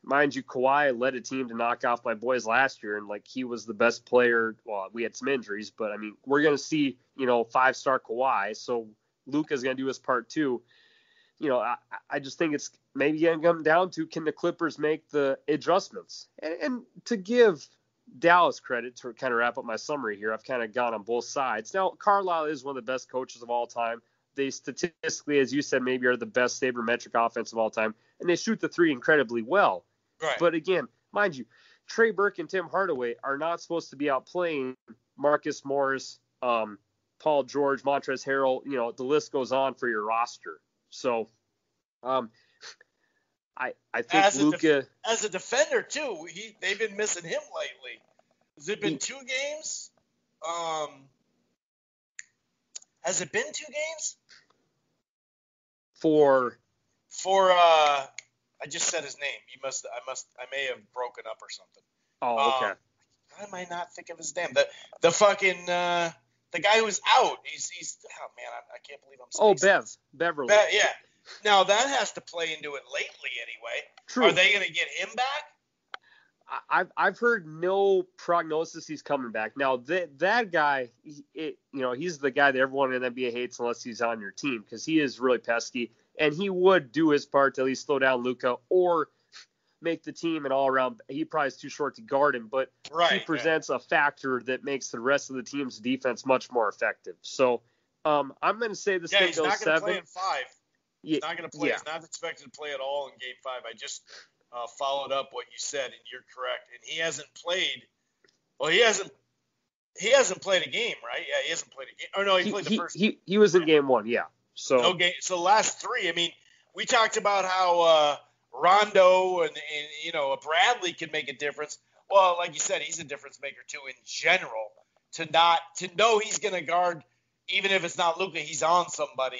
Mind you, Kawhi led a team to knock off my boys last year, and he was the best player. Well, we had some injuries, but I mean, we're going to see 5-star Kawhi, so Luka's going to do his part too. I just think it's maybe going to come down to, can the Clippers make the adjustments? And to give Dallas credit to kind of wrap up my summary here. I've kind of gone on both sides. Now, Carlisle is one of the best coaches of all time. They statistically, as you said, maybe are the best sabermetric offense of all time, and they shoot the three incredibly well. Right. But again, mind you, Trey Burke and Tim Hardaway are not supposed to be out playing Marcus Morris, Paul George, Montrezl Harrell. The list goes on for your roster. So, I think Luka, as a defender too, they've been missing him lately. Has it been 2 games? Has it been 2 games? For I just said his name. I may have broken up or something. Oh, okay. Why am I not thinking of his name? The fucking the guy who's out. He's oh man, I can't believe I'm spacing. Beverly. Yeah. Now that has to play into it lately anyway. True. Are they going to get him back? I've heard no prognosis he's coming back. Now that guy, he's the guy that everyone in the NBA hates unless he's on your team because he is really pesky and he would do his part to at least slow down Luka or make the team an all-around. He probably is too short to guard him, but he presents a factor that makes the rest of the team's defense much more effective. So I'm going to say this thing goes 7. He's not going to play in 5. He's not going to play. Yeah. He's not expected to play at all in Game 5. I just followed up what you said, and you're correct. And he hasn't played. Well, he hasn't played a game, right? Yeah, he hasn't played a game. Or no, he played the first. He was in Game 1, yeah. So no game. So the last 3. I mean, we talked about how Rondo and Bradley can make a difference. Well, like you said, he's a difference maker too in general. To know he's going to guard, even if it's not Luka, he's on somebody.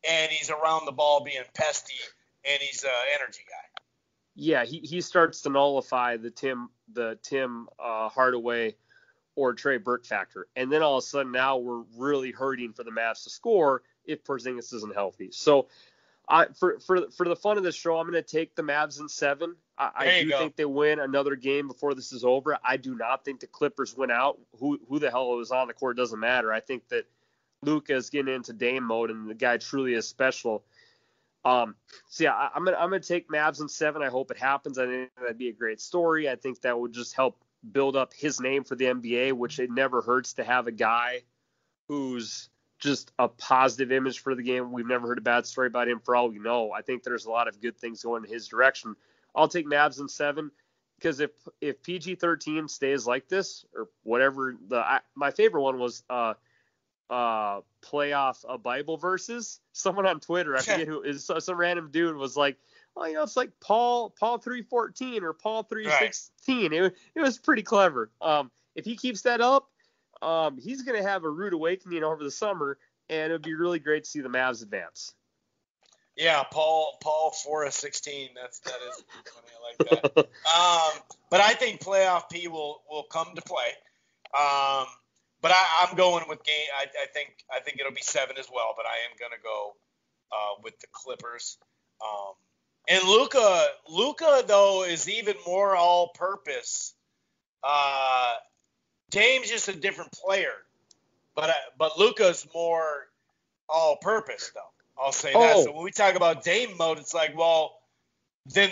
And he's around the ball being pesty, and he's an energy guy. Yeah, he starts to nullify the Tim Hardaway or Trey Burke factor. And then all of a sudden now we're really hurting for the Mavs to score if Porzingis isn't healthy. So for the fun of this show, I'm going to take the Mavs in 7. I do think they win another game before this is over. I do not think the Clippers win out. Who the hell is on the court doesn't matter. I think that Luka is getting into Dame mode, and the guy truly is special. I'm gonna take Mavs in 7. I hope it happens. I think that'd be a great story. I think that would just help build up his name for the NBA, which it never hurts to have a guy who's just a positive image for the game. We've never heard a bad story about him for all we know. I think there's a lot of good things going in his direction. I'll take Mavs in 7 because if PG-13 stays like this or whatever, my favorite one was playoff Bible verses. Someone on Twitter, I forget who is, some random dude was like, oh, it's like Paul 3:14 or Paul 3:16. Right. It was pretty clever. If he keeps that up, he's going to have a rude awakening over the summer, and it would be really great to see the Mavs advance. Yeah, Paul 4:16. That is funny. I like that. But I think playoff P will come to play. But I'm going with game. I think it'll be 7 as well. But I am going to go with the Clippers. And Luka though is even more all-purpose. Dame's just a different player, but Luka's more all-purpose though. I'll say that. So when we talk about Dame mode, it's like, well, then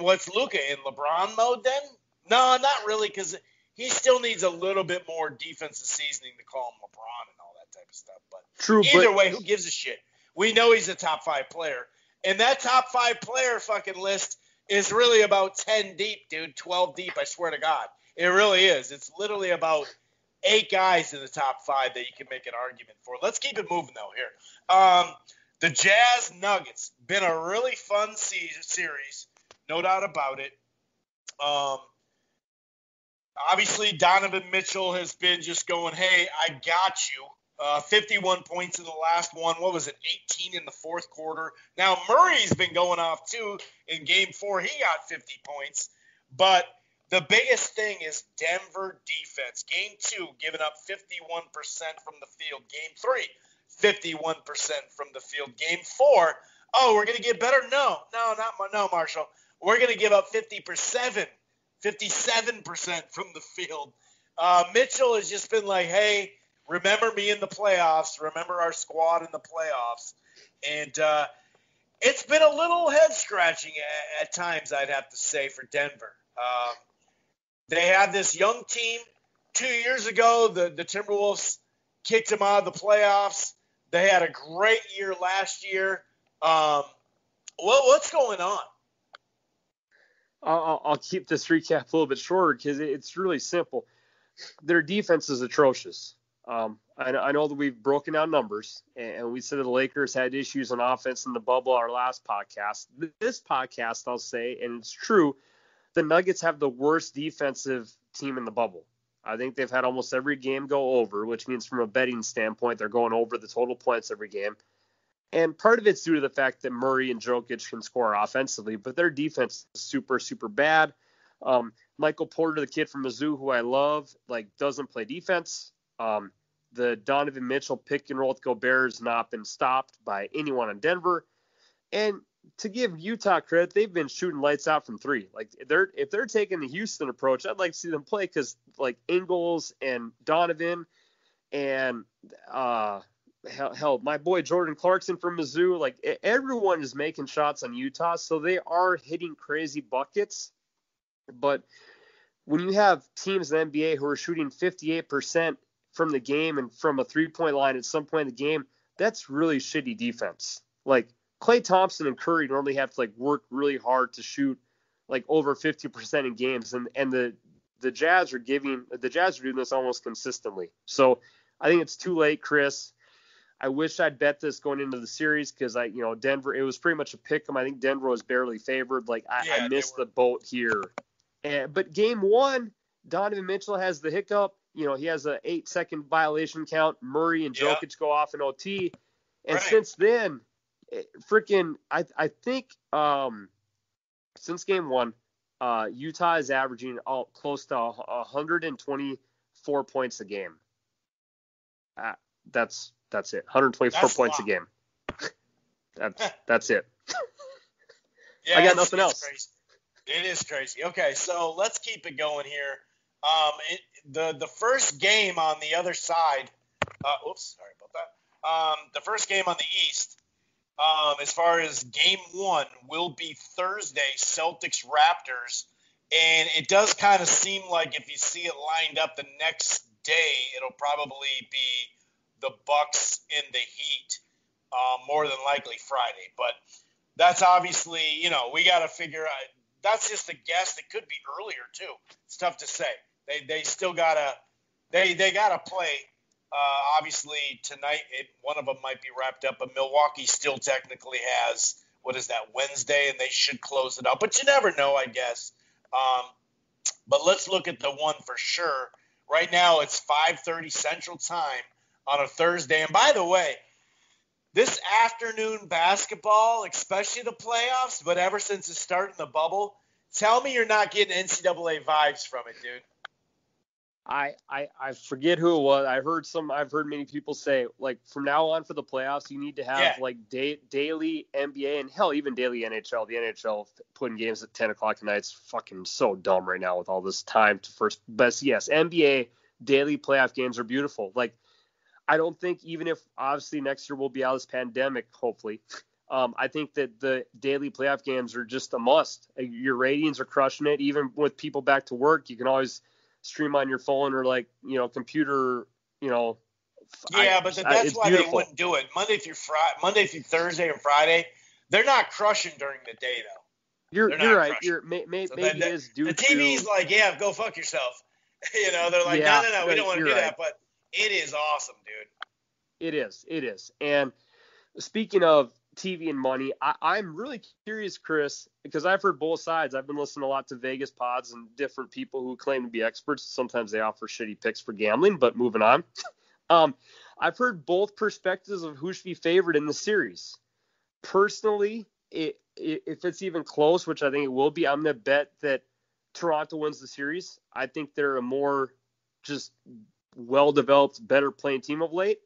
what's Luka in LeBron mode then? No, not really, because he still needs a little bit more defensive seasoning to call him LeBron and all that type of stuff. But true, either way, who gives a shit? We know he's a top 5 player. And that top 5 player fucking list is really about 10 deep, dude. 12 deep, I swear to God. It really is. It's literally about 8 guys in the top 5 that you can make an argument for. Let's keep it moving, though, here. The Jazz Nuggets. Been a really fun series. No doubt about it. Obviously, Donovan Mitchell has been just going, hey, I got you. 51 points in the last one. What was it, 18 in the fourth quarter? Now, Murray's been going off, too. In Game 4, he got 50 points. But the biggest thing is Denver defense. Game 2, giving up 51% from the field. Game 3, 51% from the field. Game 4, we're going to get better? No, Marshall. We're going to give up 57% from the field. Mitchell has just been like, hey, remember me in the playoffs. Remember our squad in the playoffs. And it's been a little head-scratching at times, I'd have to say, for Denver. They had this young team. 2 years ago, the Timberwolves kicked them out of the playoffs. They had a great year last year. What's going on? I'll keep this recap a little bit shorter because it's really simple. Their defense is atrocious. I know that we've broken down numbers, and we said that the Lakers had issues on offense in the bubble, our last podcast. This podcast, I'll say, and it's true, the Nuggets have the worst defensive team in the bubble. I think they've had almost every game go over, which means from a betting standpoint, they're going over the total points every game. And part of it's due to the fact that Murray and Jokic can score offensively, but their defense is super, super bad. Michael Porter, the kid from Mizzou, who I love, doesn't play defense. The Donovan Mitchell pick and roll with Gobert has not been stopped by anyone in Denver. And to give Utah credit, they've been shooting lights out from three. If they're taking the Houston approach, I'd like to see them play because Ingles and Donovan and hell, my boy Jordan Clarkson from Mizzou, everyone is making shots on Utah, so they are hitting crazy buckets. But when you have teams in the NBA who are shooting 58% from the game and from a three-point line at some point in the game, that's really shitty defense. Klay Thompson and Curry normally have to work really hard to shoot over 50% in games, and the Jazz are doing this almost consistently. So I think it's too late, Chris. I wish I'd bet this going into the series because Denver, it was pretty much a pick 'em. I think Denver was barely favored. I missed the boat here. But game one, Donovan Mitchell has the hiccup. He has an 8-second violation count. Murray and Jokic go off in OT. And since then, I think since game one, Utah is averaging close to 124 points a game. That's it. 124 points a game. That's it. Yeah, I got nothing else. Crazy. It is crazy. Okay, so let's keep it going here. The first game on the other side. Sorry about that. The first game on the East, as far as game one, will be Thursday, Celtics Raptors, and it does kind of seem like if you see it lined up the next day, it'll probably be the Bucks in the Heat, more than likely Friday. But that's obviously, we got to figure out. That's just a guess. It could be earlier too. It's tough to say. They still gotta play. Obviously tonight, one of them might be wrapped up, but Milwaukee still technically has Wednesday, and they should close it out. But you never know, I guess. But let's look at the one for sure. Right now, it's 5:30 Central Time on a Thursday. And by the way, this afternoon basketball, especially the playoffs, but ever since it started in the bubble, tell me you're not getting NCAA vibes from it, dude. I forget who it was. I've heard many people say, from now on for the playoffs, you need to have daily NBA and hell, even daily NHL. The NHL putting games at 10 o'clock at night is fucking so dumb right now with all this time to first. But yes, NBA daily playoff games are beautiful. I don't think, even if obviously next year we'll be out of this pandemic, hopefully, I think that the daily playoff games are just a must. Your ratings are crushing it. Even with people back to work, you can always stream on your phone or computer, Yeah, but that's why beautiful. They wouldn't do it. Monday through Thursday and Friday, they're not crushing during the day though. You're right. Maybe it is due to the TV's go fuck yourself. They're like, no, we don't want to do that, but it is awesome, dude. It is. And speaking of TV and money, I'm really curious, Chris, because I've heard both sides. I've been listening a lot to Vegas pods and different people who claim to be experts. Sometimes they offer shitty picks for gambling, but moving on. I've heard both perspectives of who should be favored in the series. Personally, if it's even close, which I think it will be, I'm going to bet that Toronto wins the series. I think they're a more just well-developed, better playing team of late.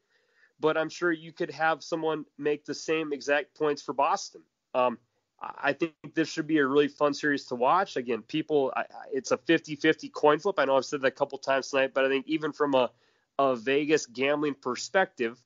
But I'm sure you could have someone make the same exact points for Boston. I think this should be a really fun series to watch. Again, it's a 50-50 coin flip. I know I've said that a couple times tonight, but I think even from a Vegas gambling perspective,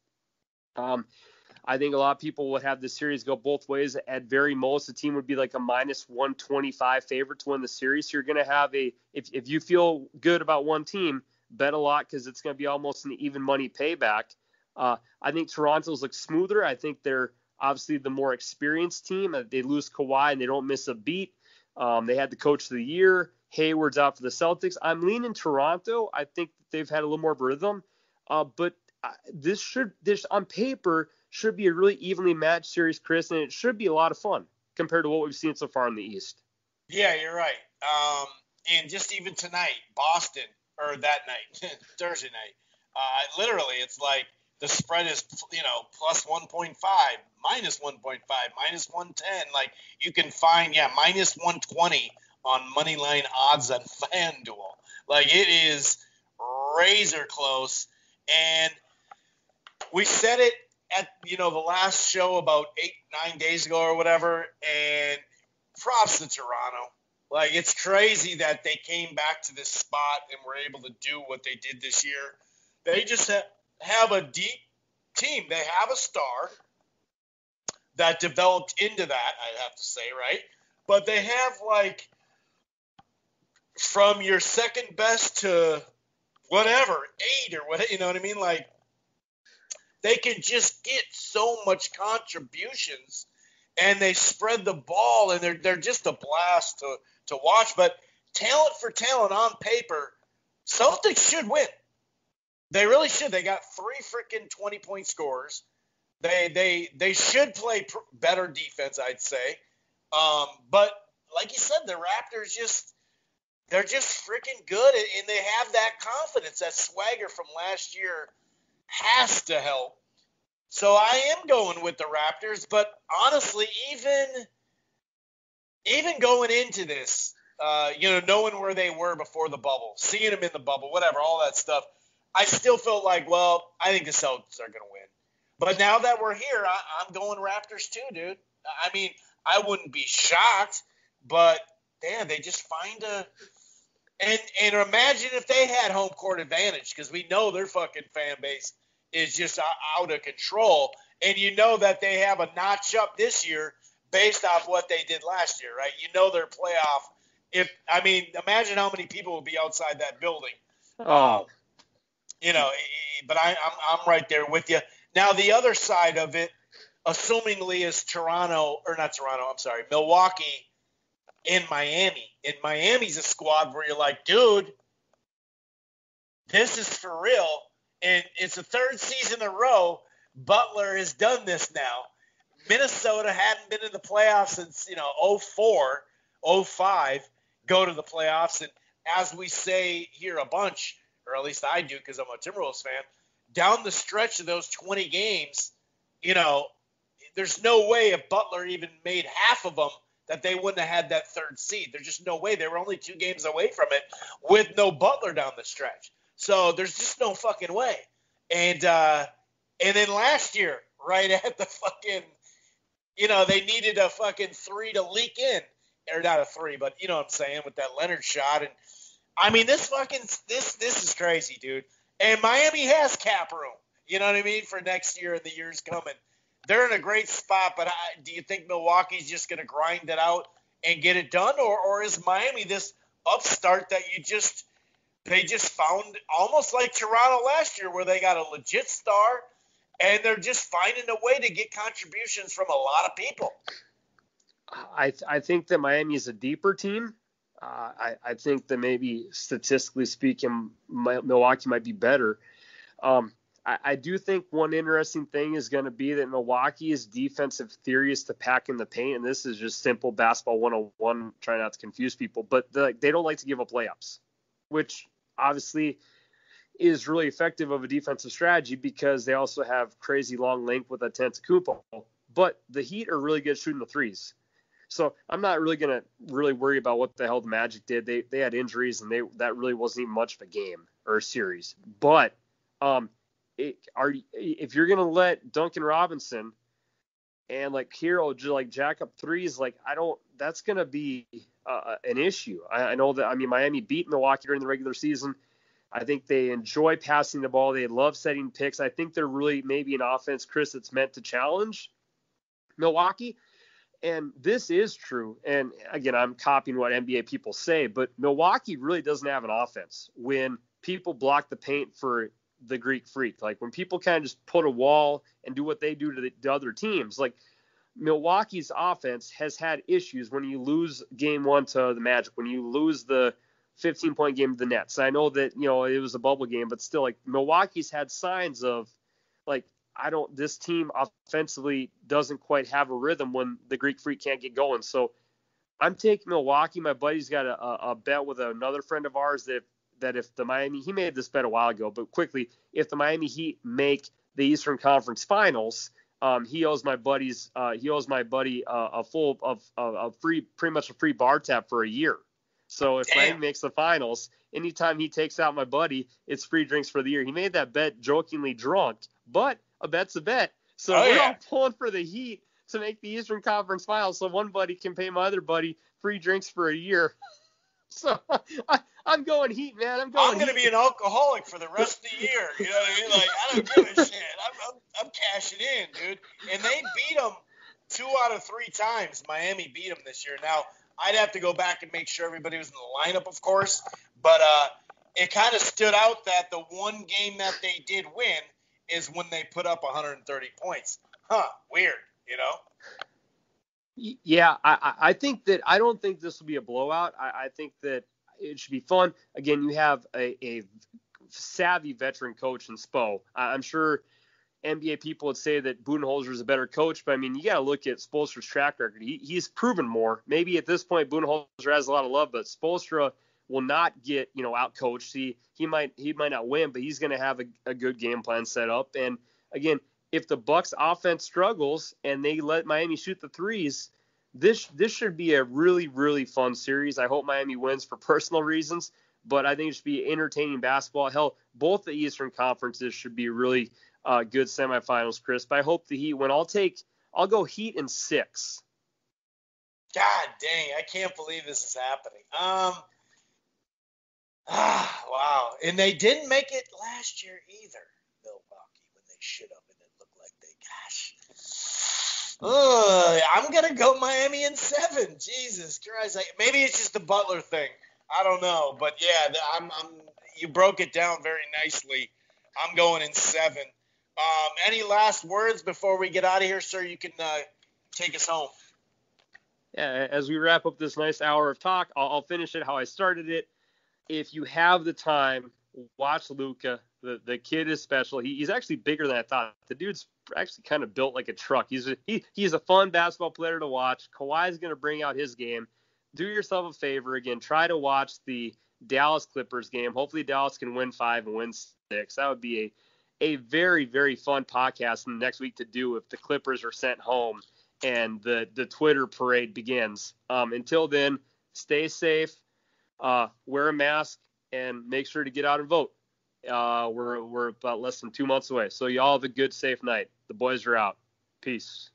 I think a lot of people would have the series go both ways. At very most, the team would be like a minus 125 favorite to win the series. So you're going to have if you feel good about one team, bet a lot because it's going to be almost an even money payback. I think Toronto's look smoother. I think they're obviously the more experienced team. They lose Kawhi and they don't miss a beat. They had the coach of the year. Hayward's out for the Celtics. I'm leaning Toronto. I think they've had a little more of a rhythm. But this on paper should be a really evenly matched series, Chris, and it should be a lot of fun compared to what we've seen so far in the East. Yeah, you're right. And just even tonight, Boston, or that night, Thursday night, literally it's like the spread is, plus 1.5, minus 1.5, minus 110. Like you can find, minus 120 on Moneyline odds on FanDuel. Like it is razor close. And we said it at, the last show about 8-9 days ago or whatever, and props to Toronto. Like, it's crazy that they came back to this spot and were able to do what they did this year. They just have a deep team. They have a star that developed into that, I have to say, right? But they have, like, from your second best to whatever, 8 or whatever, you know what I mean? Like, they can just get so much contributions, and they spread the ball, and they're just a blast to watch. But talent for talent on paper, Celtics should win. They really should. They got 3 freaking 20-point scorers. They should play better defense, I'd say. But like you said, the Raptors they're just freaking good, and they have that confidence, that swagger from last year has to help. So I am going with the Raptors, but honestly, even going into this, knowing where they were before the bubble, seeing them in the bubble, whatever, all that stuff, I still felt like, well, I think the Celtics are going to win. But now that we're here, I'm going Raptors too, dude. I mean, I wouldn't be shocked, but damn, they just find and imagine if they had home court advantage, because we know their fucking fan base is just out of control, and you know that they have a notch up this year based off what they did last year, right? You know their playoff. Imagine how many people would be outside that building. Oh, But I'm right there with you. Now the other side of it, assumingly, is Milwaukee in Miami. And Miami's a squad where you're like, dude, this is for real. And it's the third season in a row Butler has done this now. Minnesota hadn't been in the playoffs since, 04, 05, go to the playoffs. And as we say here a bunch, or at least I do because I'm a Timberwolves fan, down the stretch of those 20 games, there's no way if Butler even made half of them that they wouldn't have had that third seed. There's just no way. They were only 2 games away from it with no Butler down the stretch. So there's just no fucking way. And then last year, right at the fucking, they needed a fucking 3 to leak in. Or not a 3, but you know what I'm saying, with that Leonard shot. And I mean, this is crazy, dude. And Miami has cap room, you know what I mean, for next year and the years coming. They're in a great spot, but do you think Milwaukee's just going to grind it out and get it done? Or is Miami this upstart that they just found, almost like Toronto last year, where they got a legit star and they're just finding a way to get contributions from a lot of people? I think that Miami is a deeper team. I think that maybe statistically speaking, Milwaukee might be better. I do think one interesting thing is going to be that Milwaukee's defensive theory is to pack in the paint, and this is just simple basketball 101, trying not to confuse people, but they don't like to give up layups, which obviously is really effective of a defensive strategy because they also have crazy long length with Antetokounmpo. But the Heat are really good shooting the threes. So I'm not really going to really worry about what the hell the Magic did. They had injuries, and that really wasn't even much of a game or a series. But if you're going to let Duncan Robinson and like Hero just like jack up threes, that's going to be an issue. I know that, Miami beat Milwaukee during the regular season. I think they enjoy passing the ball. They love setting picks. I think they're really maybe an offense, Chris, that's meant to challenge Milwaukee. And this is true. And again, I'm copying what NBA people say, but Milwaukee really doesn't have an offense when people block the paint for the Greek Freak. Like when people kind of just put a wall and do what they do to the other teams. Like Milwaukee's offense has had issues when you lose game one to the Magic, when you lose the 15-point game to the Nets. I know that, it was a bubble game, but still, like, Milwaukee's had signs of, like, this team offensively doesn't quite have a rhythm when the Greek Freak can't get going. So I'm taking Milwaukee. My buddy's got a bet with another friend of ours that if the Miami, he made this bet a while ago, but quickly, if the Miami Heat make the Eastern Conference Finals, he owes my buddy a pretty much a free bar tab for a year. So if Miami makes the finals, anytime he takes out my buddy, it's free drinks for the year. He made that bet jokingly drunk, but a bet's a bet. So we're all pulling for the Heat to make the Eastern Conference Finals, so one buddy can pay my other buddy free drinks for a year. So I'm going Heat, man. I'm going to be an alcoholic for the rest of the year. You know what I mean? Like, I don't give a shit. I'm cashing in, dude. And they beat them 2 out of 3 times. Miami beat them this year. Now, I'd have to go back and make sure everybody was in the lineup, of course. But it kind of stood out that the one game that they did win is when they put up 130 points. Weird, Yeah, I think that I don't think this will be a blowout. I think that it should be fun. Again, you have a savvy veteran coach in Spo. I'm sure NBA people would say that Budenholzer is a better coach, but I mean, you got to look at Spoelstra's track record. He's proven more. Maybe at this point, Budenholzer has a lot of love, but Spoelstra will not get out coached. He might not win, but he's going to have a good game plan set up. And again, if the Bucks offense struggles and they let Miami shoot the threes, this should be a really, really fun series. I hope Miami wins for personal reasons, but I think it should be entertaining basketball. Hell, both the Eastern Conferences should be really good semifinals, Chris. But I hope the Heat win. I'll go Heat in 6. God dang, I can't believe this is happening. Wow. And they didn't make it last year either, Milwaukee, when they should have, and it looked like I'm going to go Miami in 7. Jesus Christ. Maybe it's just the Butler thing. I don't know. But, yeah, you broke it down very nicely. I'm going in 7. Any last words before we get out of here, sir? You can take us home. Yeah, as we wrap up this nice hour of talk, I'll finish it how I started it. If you have the time, watch Luka. The kid is special. He's actually bigger than I thought. The dude's actually kind of built like a truck. He's a fun basketball player to watch. Kawhi's going to bring out his game. Do yourself a favor. Again, try to watch the Dallas Clippers game. Hopefully Dallas can win 5 and win 6. That would be a very, very fun podcast next week to do if the Clippers are sent home and the Twitter parade begins. Until then, stay safe, wear a mask, and make sure to get out and vote. We're about less than 2 months away. So y'all have a good, safe night. The boys are out. Peace.